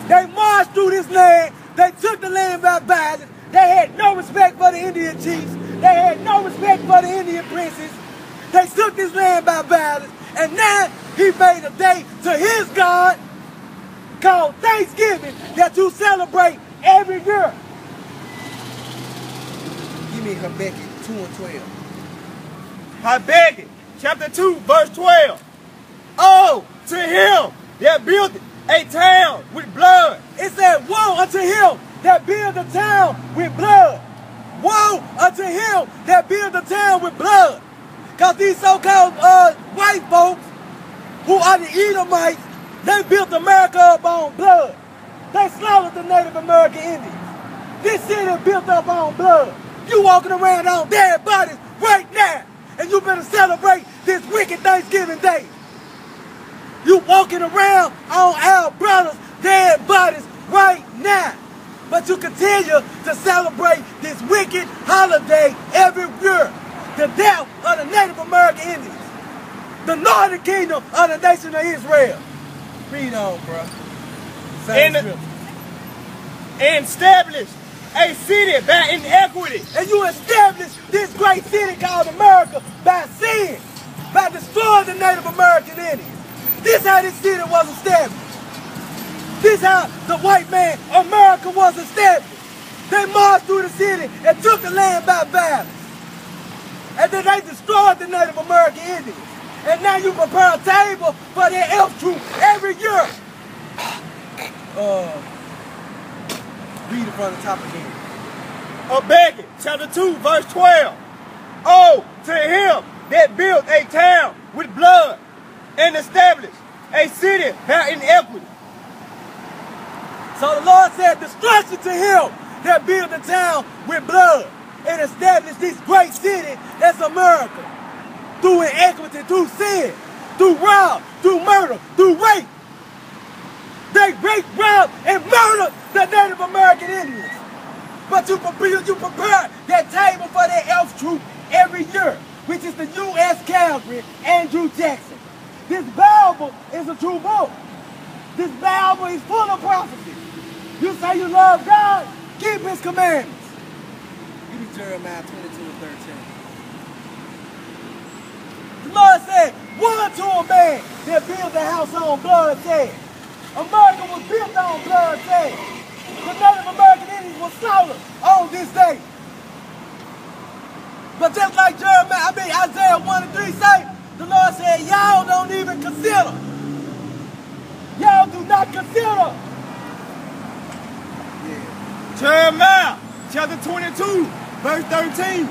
They marched through this land. They took the land by violence. They had no respect for the Indian chiefs. They had no respect for the Indian princes. They took this land by violence. And now he made a day to his God called Thanksgiving that you celebrate every year. Give me Habakkuk 2 and 12. Habakkuk chapter 2 verse 12. Oh, to him that built a town with blood. It said, woe unto him that build a town with blood. Woe unto him that build a town with blood. Because these so-called white folks who are the Edomites, they built America up on blood. They slaughtered the Native American Indians. This city built up on blood. You walking around on dead bodies right now, and you better celebrate this wicked Thanksgiving Day. You walking around on our brothers' dead bodies right now. But you continue to celebrate this wicked holiday every year. The death of the Native American Indians. The northern kingdom of the nation of Israel. Read on, bro. And established a city by inequity. And you established this great city called America by sin. By destroying the Native American Indians. This is how this city was established. This is how the white man, America, was established. They marched through the city and took the land by violence. And then they destroyed the Native American Indians. And now you prepare a table for their elf troop every year. Read it from the top again. Habakkuk chapter 2 verse 12. Oh, to him that built a town with blood and established a city by inequity. So the Lord said, destruction to him that built a town with blood and established this great city that's America. Through inequity, through sin, through rob, through murder, through rape. They raped, robbed, and murdered the Native American Indians. But you prepare that table for their elf troop every year, which is the U.S. Cavalry, Andrew Jackson. This Bible is a true book. This Bible is full of prophecy. You say you love God, keep his commandments. Give me Jeremiah 22 and 13. The Lord said, woe to a man that built a house on blood, said. America was built on blood, said. The Native American Indians were slaughtered on this day. But just like Isaiah 1 and 3 say, the Lord said, y'all don't even consider. Y'all do not consider. Jeremiah chapter 22 verse 13.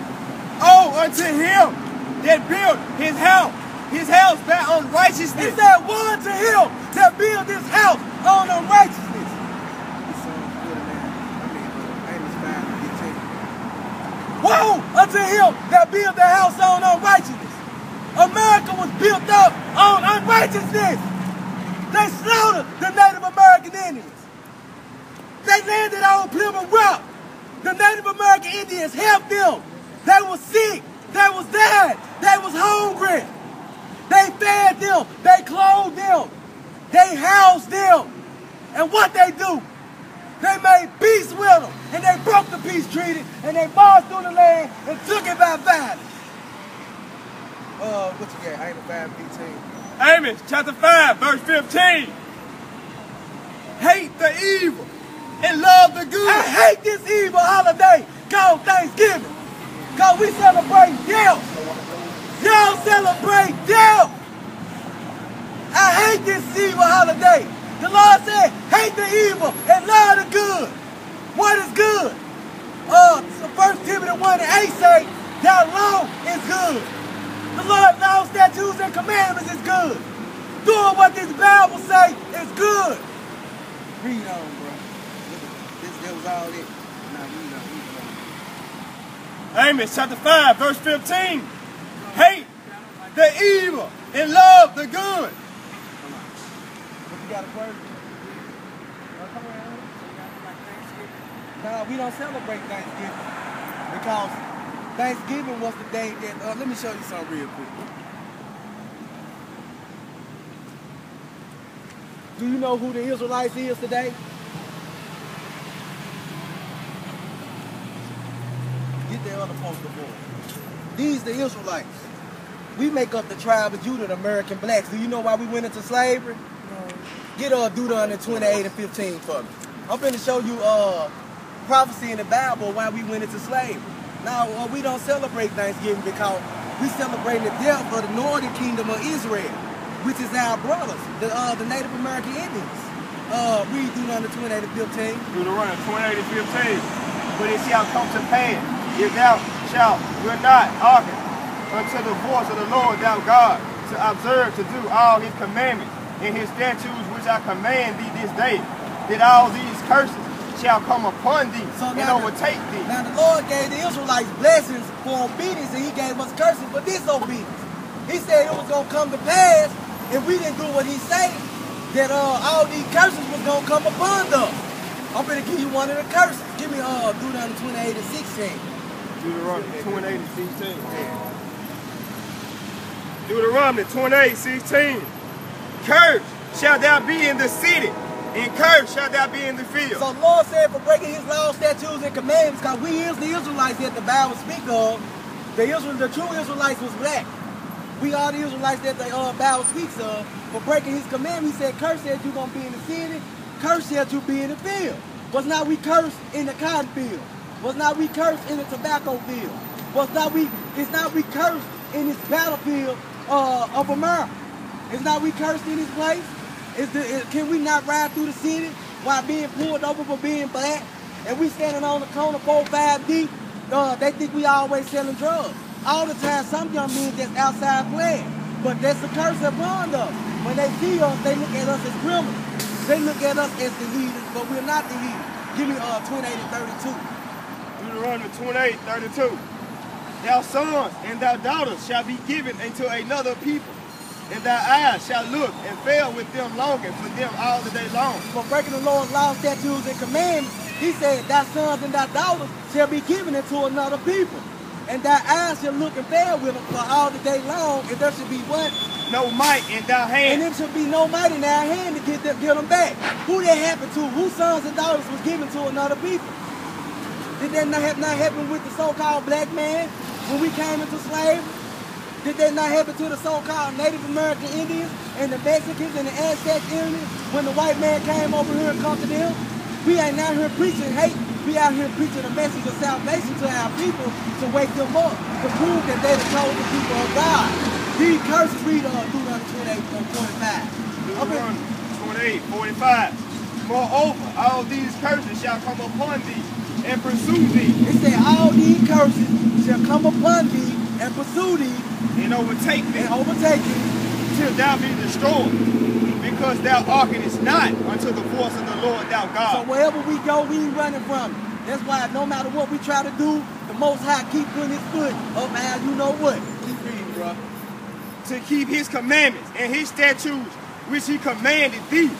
Oh, unto him that built his house by unrighteousness. He said, woe unto him that built his house on unrighteousness. Woe unto him that built the house on unrighteousness. America was built up on unrighteousness. They slaughtered the Native American Indians. They landed on Plymouth Rock. The Native American Indians helped them. They were sick. They was dying. They was hungry. They fed them. They clothed them. They housed them. And what they do? They made peace with them. And they broke the peace treaty. And they marched through the land and took it by violence. What you got? Amos 5:15. Amos chapter 5 verse 15. hate the evil and love the good. I hate this evil holiday called Thanksgiving. Because we celebrate death. Y'all celebrate death. I hate this evil holiday. The Lord said, hate the evil and love the good. What is good? 1 Timothy 1:8 say, that law is good. The Lord's law, statutes, and commandments is good. Doing what this Bible say is good. Read on, bro. That was all it. Now read on. Amos chapter 5, verse 15. Hate the evil and love the good. What you got a word? Come around. No, we don't celebrate Thanksgiving because Thanksgiving was the day that, let me show you something real quick. Do you know who the Israelites is today? Get the other poster board. These the Israelites. We make up the tribe of Judah, the American blacks. Do you know why we went into slavery? No. Get Deuteronomy 28 and 15 for me. I'm going to show you prophecy in the Bible why we went into slavery. Now, we don't celebrate Thanksgiving because we celebrate the death of the northern kingdom of Israel, which is our brothers, the Native American Indians. Read Deuteronomy 28 and 15. Deuteronomy 28 and 15. But it shall come to pass, if thou will not hearken unto the voice of the Lord thou God, to observe to do all his commandments and his statutes which I command thee this day, that all these curses shall come upon thee and overtake thee. Now the Lord gave the Israelites blessings for obedience, and he gave us curses for disobedience. He said it was going to come to pass if we didn't do what he said, that all these curses was going to come upon us. I'm going to give you one of the curses. Give me Deuteronomy 28 and 16. Deuteronomy 28 and 16. Deuteronomy 28, 16. Cursed shall thou be in the city, and cursed shall thou be in the field. So the Lord said for breaking his laws, statutes, and commandments, because we is the Israelites that the Bible speak of. The true Israelites was black. We are the Israelites that the Bible speaks of. For breaking his commandments, he said, cursed shall you going to be in the city, cursed shall you be in the field. Was not we cursed in the cotton field? Was not we cursed in the tobacco field? It's not we cursed in this battlefield of America? It's not we cursed in this place? Can we not ride through the city while being pulled over for being black? And we standing on the corner 4-5 deep. They think we always selling drugs. All the time, some young men just outside playing. But that's the curse upon us. When they see us, they look at us as criminals. They look at us as the leaders, but we're not the leaders. Give me 28 and 32. Deuteronomy 28, 32. Thy sons and thy daughters shall be given unto another people, and thy eyes shall look and fail with them longing for them all the day long. For breaking the Lord's laws, statutes, and commandments, he said, thy sons and thy daughters shall be given into another people, and thy eyes shall look and fail with them for all the day long, and there should be what? No might in thy hand. And there should be no might in our hand to get them back. Who that happened to? Whose sons and daughters was given to another people? Did that not happen with the so-called black man when we came into slavery? Did that not happen to the so-called Native American Indians and the Mexicans and the Aztec Indians when the white man came over here and conquered them? We ain't out here preaching hate. We out here preaching a message of salvation to our people to wake them up, to prove that they're the chosen people of God. These curses, read Deuteronomy 28 and 45. Deuteronomy 28, 45. Moreover, all these curses shall come upon thee and pursue thee. It said, all these curses shall come upon thee and pursue thee and overtake thee. And overtake thee. Till thou be destroyed, because thou hearkenest not unto the voice of the Lord thou God. So wherever we go, we ain't running from it. That's why no matter what we try to do, the Most High keep putting his foot up our you know what. Keep reading, bro. To keep his commandments and his statutes which he commanded thee.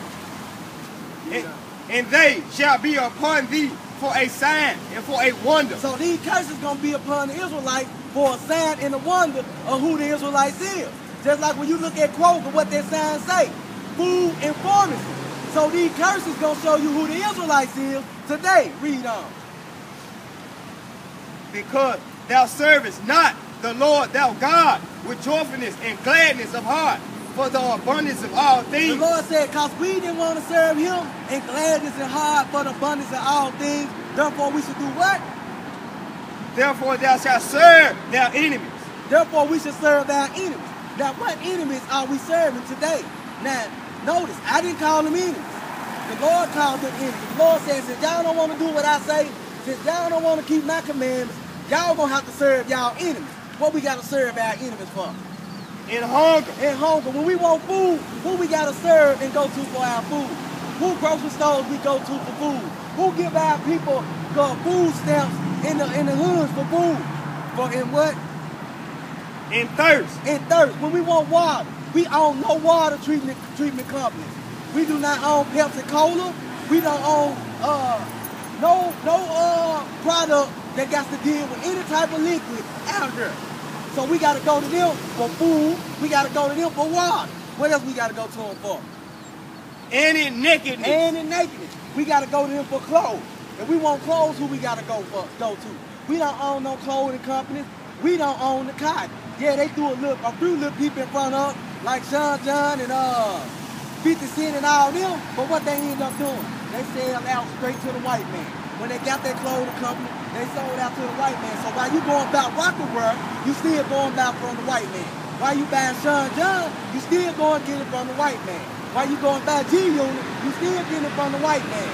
And they shall be upon thee for a sign and for a wonder. So these curses going to be upon the Israelites for a sign and a wonder of who the Israelites is. Just like when you look at Kroger, what their signs say. Food and pharmacy. So these curses going to show you who the Israelites is today. Read on. Because thou servest not the Lord thou God with joyfulness and gladness of heart, for the abundance of all The things. Lord said, because we didn't want to serve him in gladness and heart for the abundance of all things, therefore we should do what? Therefore thou shalt serve their enemies. Therefore we should serve our enemies. Now what enemies are we serving today? Now notice, I didn't call them enemies. The Lord called them enemies. The Lord said, since y'all don't want to do what I say, since y'all don't want to keep my commandments, y'all gonna have to serve y'all enemies. What we gotta serve our enemies for? In hunger. In hunger. When we want food, who we gotta serve and go to for our food? Who grocery stores we go to for food? Who give our people food stamps in the hoods for food? For in what? In thirst. In thirst. When we want water, we own no water treatment companies. We do not own Pepsi Cola. We don't own no product that got to deal with any type of liquid out there. So we got to go to them for food. We got to go to them for water. What else we got to go to them for? And in nakedness. And in nakedness. We got to go to them for clothes. If we want clothes, who we got to go to? We don't own no clothing companies. We don't own the cotton. Yeah, they threw a few little people in front of, like John and 50 Cent and all them. But what they ended up doing, they sold out straight to the white man. When they got that clothing company, they sold out to the white man. So while you going about Rockefeller, you still going about from the white man. While you buying John, you still going to get it from the white man. While you going by G-Unit, you still getting it from the white man.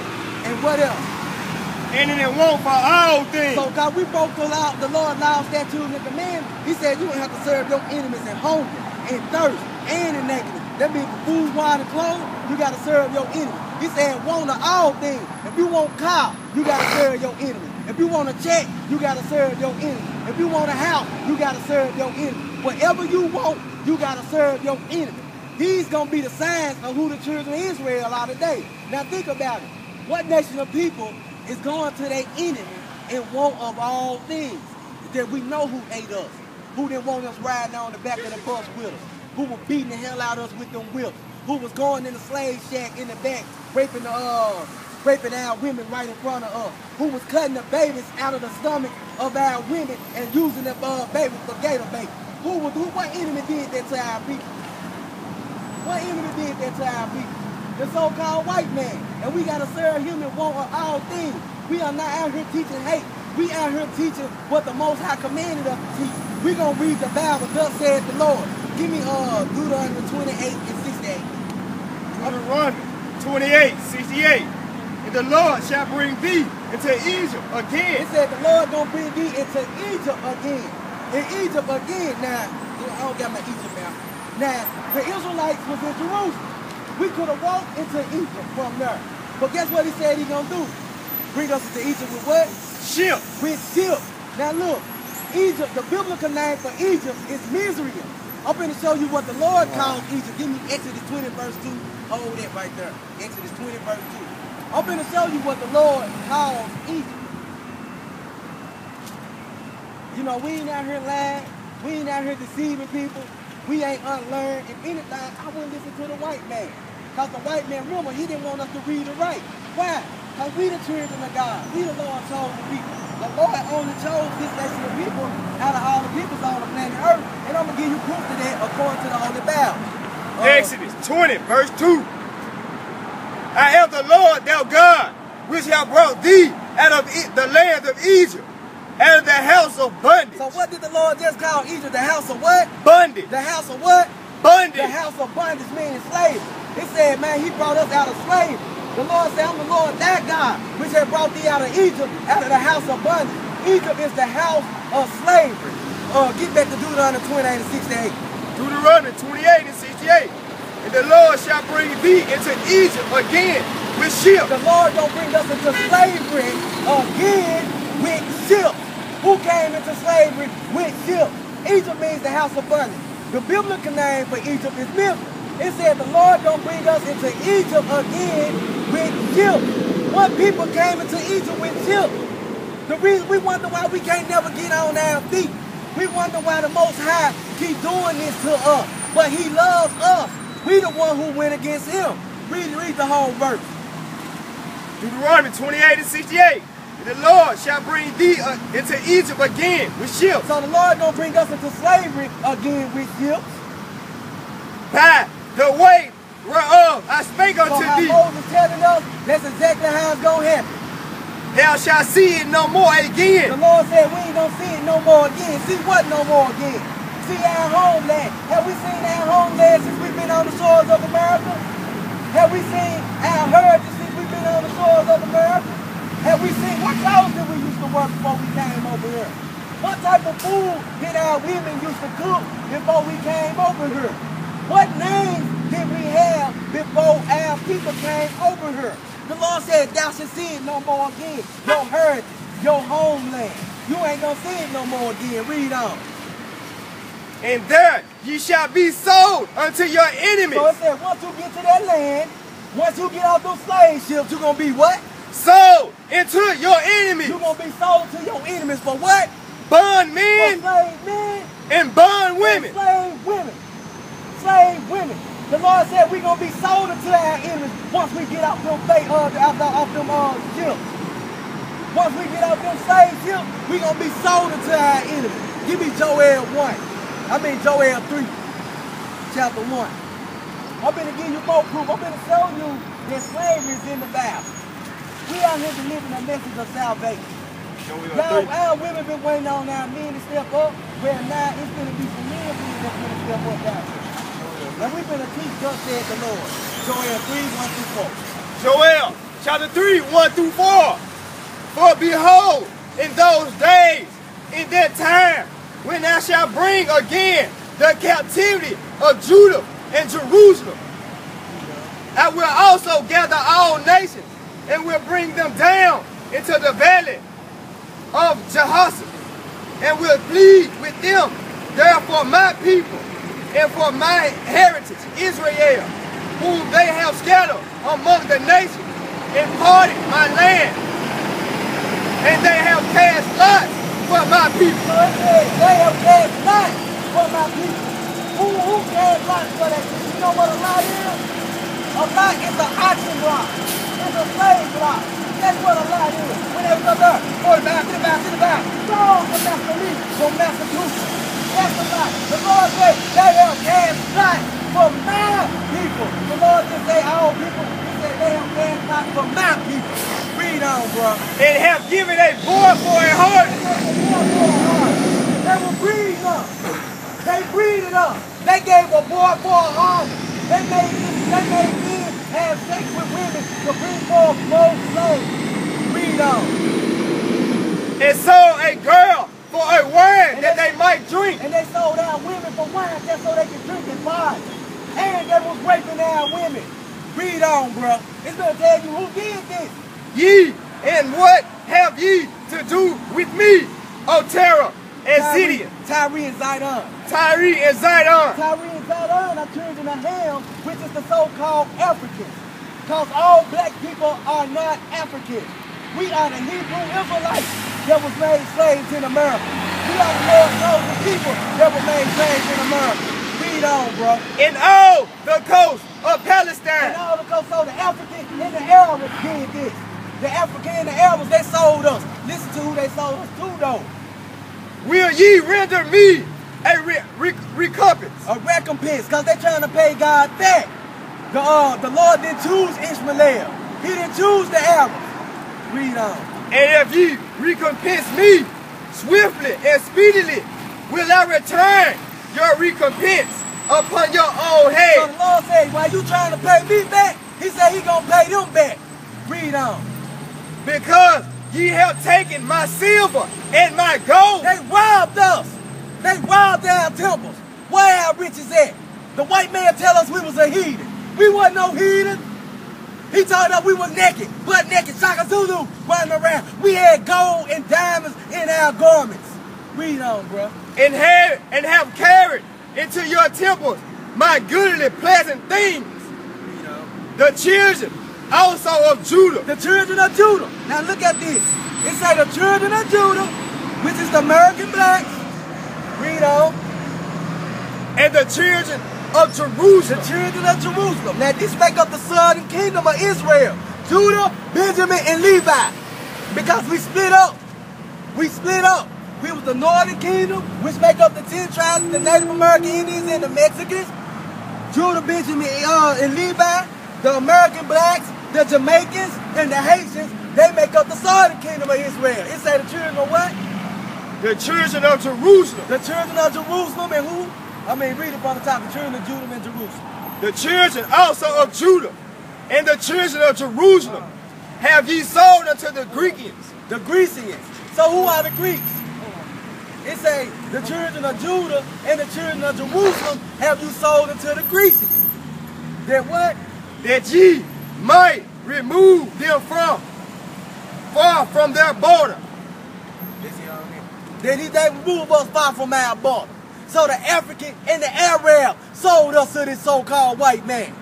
And what else? And in want for all things. So God, we broke the Lord law, statutes, and commandments. He said you don't have to serve your enemies in hunger, in thirst, and in nakedness. That means for food, wine, and clothes, you got to serve your enemy. He said want of all things. If you want car, you got to serve your enemy. If you want a check, you got to serve your enemy. If you want a house, you got to serve your enemy. Whatever you want, you got to serve your enemy. These going to be the signs of who the children of Israel are today. Now think about it. What nation of people is going to their enemy in want of all things? That we know who ate us, who didn't want us riding on the back of the bus with us, who was beating the hell out of us with them whips, who was going in the slave shack in the back, raping our women right in front of us, who was cutting the babies out of the stomach of our women and using the babies for gator bait. What enemy did that to our people? What enemy did that to our people? The so-called white man. And we got to serve him and want of all things. We are not out here teaching hate. We out here teaching what the Most High commanded us to teach. We're going to read the Bible. Thus said the Lord. Give me Deuteronomy 28 and 68. Deuteronomy 28, 68. And the Lord shall bring thee into Egypt again. It said the Lord going to bring thee into Egypt again. In Egypt again. Now, I don't got my Egypt now. Now, the Israelites was in Jerusalem. We could have walked into Egypt from there. But guess what he said he's going to do? Bring us into Egypt with what? Ship. With ship. Now look, Egypt, the biblical name for Egypt is Mizraim. I'm going to show you what the Lord called Egypt. Give me Exodus 20 verse 2. Hold that right there. Exodus 20 verse 2. I'm going to show you what the Lord called Egypt. You know, we ain't out here lying. We ain't out here deceiving people. We ain't unlearned. If anything, I wouldn't listen to the white man. Because the white man, remember, he didn't want us to read or write. Why? Because we the children of God. We the Lord chosen people. The Lord only chose this nation of people out of all the peoples on the planet Earth. And I'm going to give you proof to that according to the Holy Bible. Exodus 20, verse 2. I am the Lord thou God, which have brought thee out of the land of Egypt, out of the house of bondage. So what did the Lord just call Egypt? The house of what? Bondage. The house of what? Bondage. The house of bondage meaning slavery. It said, man, he brought us out of slavery. The Lord said, I'm the Lord thy God, which had brought thee out of Egypt, out of the house of bondage. Egypt is the house of slavery. Get back to Deuteronomy 28 and 68. Deuteronomy 28 and 68. And the Lord shall bring thee into Egypt again with ships. The Lord don't bring us into slavery again with ships. Who came into slavery with ships? Egypt means the house of bondage. The biblical name for Egypt is Memphis. It said the Lord don't bring us into Egypt again with ships. What people came into Egypt with ships? The reason we wonder why we can't never get on our feet. We wonder why the Most High keep doing this to us. But he loves us. We the one who went against him. Read the whole verse. Deuteronomy 28 and 68. And the Lord shall bring thee into Egypt again with ships. So the Lord gonna bring us into slavery again with ships. by the way whereof I spake So unto how thee. Moses telling us, that's exactly how it's going to happen. Thou shalt see it no more The again. Lord said we ain't going to see it no more again. See what no more again? See our homeland. Have we seen our homeland since we've been on the shores of America? Have we seen our heritage since we've been on the shores of America? Have we seen what clothes did we used to work before we came over here? What type of food did our women used to cook before we came over here? What names did we have before our people came over here? The Lord said, thou shalt see it no more again. Your heritage, your homeland. You ain't gonna see it no more again. Read on. And there ye shall be sold unto your enemies. So it said, once you get to that land, once you get off those slave ships, you're gonna be what? Sold into your enemies. You're gonna be sold to your enemies for what? Bond For men slave men. and bond women. Slave women. Slave women. The Lord said we're gonna be sold into our enemies once we get off them ships. Once we get off them slave ships, we're gonna be sold into our enemies. Give me Joel 3, chapter 1. I'm gonna give you more proof. I'm gonna show you that slavery is in the Bible. We out here delivering a message of salvation. Our women been waiting on our men to step up, where now it's gonna be some men that's gonna step up out here. And we're going to teach thus said the Lord. Joel 3, 1 through 4. Joel chapter 3, 1 through 4. For behold, in those days, in that time, when thou shalt bring again the captivity of Judah and Jerusalem, I will also gather all nations and will bring them down into the valley of Jehoshaphat, and will plead with them, therefore my people, and for my heritage, Israel, whom they have scattered among the nations, and parted my land, and they have cast lots for my people. So it says they have cast lots for my people. Who cast lots for that people? You know what a lot is? A lot is an auction block. It's a slave block. That's what a lot is. When they was up there, go to the back, to the back, to the back. Go to Master Lee, from Massachusetts. That's a lot. The Lord said they have cast lots for my people. The Lord didn't say all people. He said they have cast lots for my people. Read on, bro. And have given a boy for a heart. They were breeding up. They breeded up. They gave a boy for a heart. They made men have sex with women to bring forth more slaves. Read on. And sold a girl for a wine that they might drink. And they sold our women for wine just so they could drink and buy. And they was raping our women. Read on, bro. It's going to tell you who did this. Ye, and what have ye to do with me, O Terah and Zidon? Tyre and Zidon. Tyre and Zidon. Tyre and Zidon are children of Ham, which is the so-called Africans. Because all black people are not Africans. We are the Hebrew Israelites that was made slaves in America. We are the Lord's chosen people that were made slaves in America. Read on, bro. In all the coast of Palestine. And all the coast, so the African and the Arabs did this. The African and the Arabs, they sold us. Listen to who they sold us to, though. Will ye render me a recompense? A recompense, because they're trying to pay God back. The Lord didn't choose Ishmael. He didn't choose the Arabs. Read on. And if ye recompense me swiftly and speedily, will I return your recompense upon your own So head. the Lord said, while you trying to pay me back, he said he gonna pay them back. Read on. Because ye have taken my silver and my gold. They robbed us. They robbed our temples. Where our riches at? The white man tell us we was a heathen. We wasn't no heathen. He told us we were naked, butt naked, Shaka Zulu running around. We had gold and diamonds in our garments. Read on, bro. And have carried into your temples my goodly pleasant things. Read on. The children also of Judah. The children of Judah. Now look at this. It say the children of Judah, which is the American blacks. Read on. And the children of Jerusalem. The children of Jerusalem. Now this make up the southern kingdom of Israel. Judah, Benjamin, and Levi. Because we split up. We split up. We was the northern kingdom, which make up the 10 tribes, the Native American Indians and the Mexicans. Judah, Benjamin, and Levi, the American blacks, the Jamaicans, and the Haitians, they make up the southern kingdom of Israel. It say the children of what? The children of Jerusalem. The children of Jerusalem and who? I mean, read it from the top. The children of Judah and Jerusalem. The children also of Judah and the children of Jerusalem have ye sold unto the Grecians. The Grecians. So who are the Greeks? It say the children of Judah and the children of Jerusalem have you sold unto the Grecians. That what? That ye might remove them far from their border. That they remove us far from our border. So the African and the Arab sold us to this so-called white man.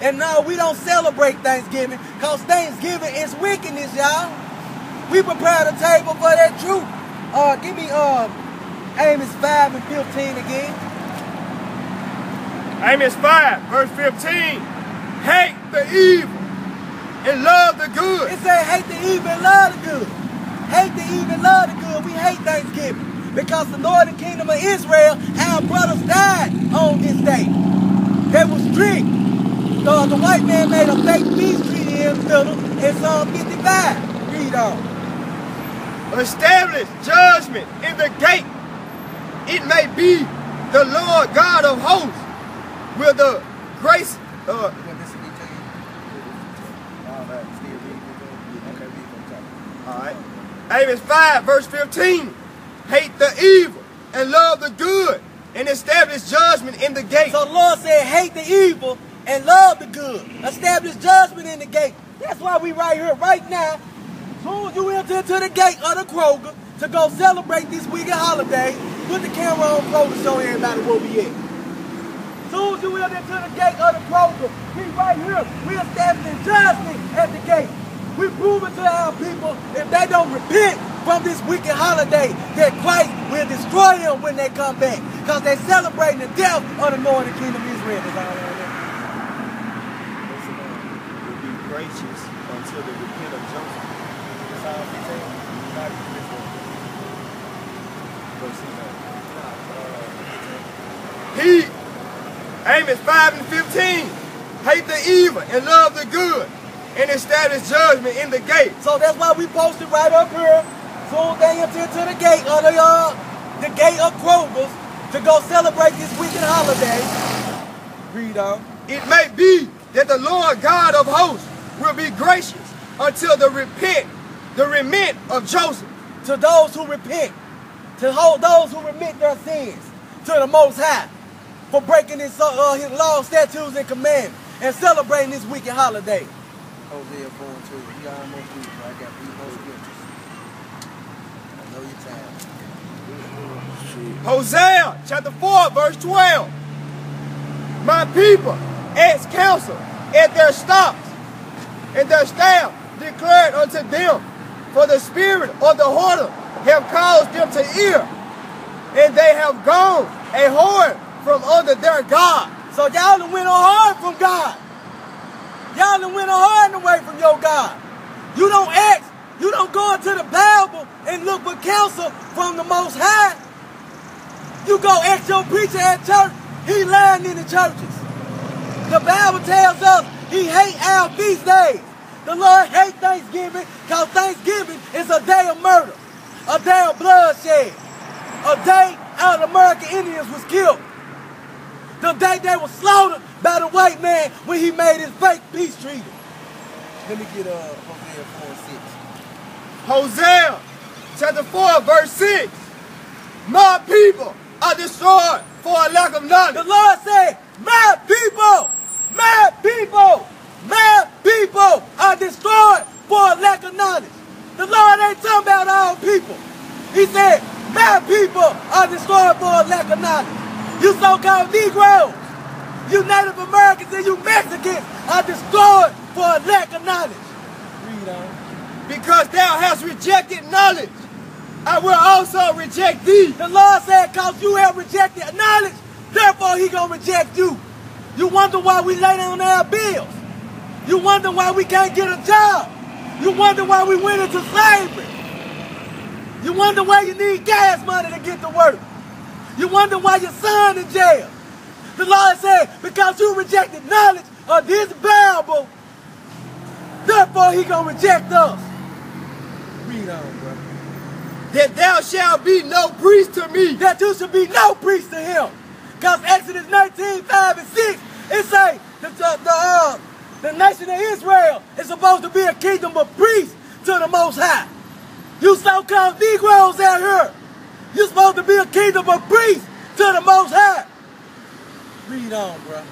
And now we don't celebrate Thanksgiving because Thanksgiving is wickedness, y'all. We prepare the table for that truth. Give me Amos 5 and 15 again. Amos 5, verse 15. Hate the evil and love the good. It says hate the evil and love the good. Hate the evil and love the good. We hate Thanksgiving because the northern kingdom of Israel, our brothers died on this day. They was strict. The white man made a fake peace treaty in the middle in Psalm 55. Read on. Establish judgment in the gate. It may be the Lord God of hosts with the grace. Alright. Amos 5, verse 15. Hate the evil and love the good and establish judgment in the gate. So the Lord said, hate the evil and love the good. Establish judgment in the gate. That's why we right here, right now. Soon as you enter into the gate of the Kroger to go celebrate this weekend holiday, put the camera on Kroger to show everybody where we at. Soon as you enter into the gate of the Kroger, we right here. We establishing judgment at the gate. We proving to our people if they don't repent from this wicked holiday that Christ will destroy them when they come back. Because they're celebrating the death of the northern kingdom of Israel. That's all I know. Will be gracious until the repent of Joseph. That's all he said. He, Amos 5 and 15, hate the evil and love the good, and establish judgment in the gate. So that's why we posted right up here. Soon as they enter into the gate of the gate of Kroger's to go celebrate this wicked holiday. Read on. It may be that the Lord God of hosts will be gracious until the remit of Joseph. To those who repent, to hold those who remit their sins to the Most High for breaking his law, statutes, and commandments and celebrating this wicked holiday. Hosea 4 and 2. You got almost through, so I got 3 more scriptures. I know you're tired. Hosea chapter 4, verse 12. My people asked counsel at their stocks, and their staff declared unto them, for the spirit of the hoarder have caused them to err, and they have gone a whoring from under their God. So y'all done went a hard from God. Y'all done went a hard away from your God. You don't ask, you don't go into the Bible and look for counsel from the Most High. You go ask your preacher at church, he lying in the churches. The Bible tells us he hate our feast days. The Lord hates Thanksgiving because Thanksgiving is a day of murder, a day of bloodshed, a day our American Indians was killed. The day they were slaughtered by the white man when he made his fake peace treaty. Let me get Hosea 4 and 6. Hosea chapter 4, verse 6. My people are destroyed for a lack of knowledge. The Lord said, my people are destroyed for a lack of knowledge. The Lord ain't talking about all people. He said, my people are destroyed for a lack of knowledge. You so-called Negroes, you Native Americans, and you Mexicans are destroyed for a lack of knowledge. Read on. Because thou hast rejected knowledge, I will also reject thee. The Lord said, because you have rejected knowledge, therefore he gonna reject you. You wonder why we lay down our bills. You wonder why we can't get a job. You wonder why we went into slavery. You wonder why you need gas money to get to work. You wonder why your son in jail. The Lord said, because you rejected knowledge of this Bible, therefore he gonna reject us. Read on, bro. That thou shalt be no priest to me. That you should be no priest to him. Because Exodus 19:5-6, it say the nation of Israel is supposed to be a kingdom of priests to the Most High. You so-called Negroes out here, you're supposed to be a kingdom of priests to the Most High. Read on, bro.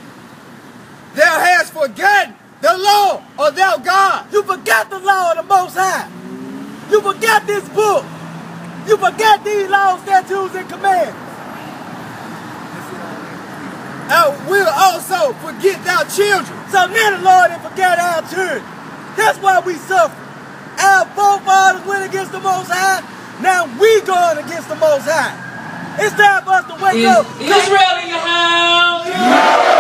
Thou hast forgotten the law of thou God. You forgot the law of the Most High. You forgot this book. You forgot these laws, statutes, and commands. I will also forget thy children. So now the Lord didn't forget our children. That's why we suffer. Our forefathers went against the Most High. Now we going against the Most High. It's time for us to wake up. Israel in your house.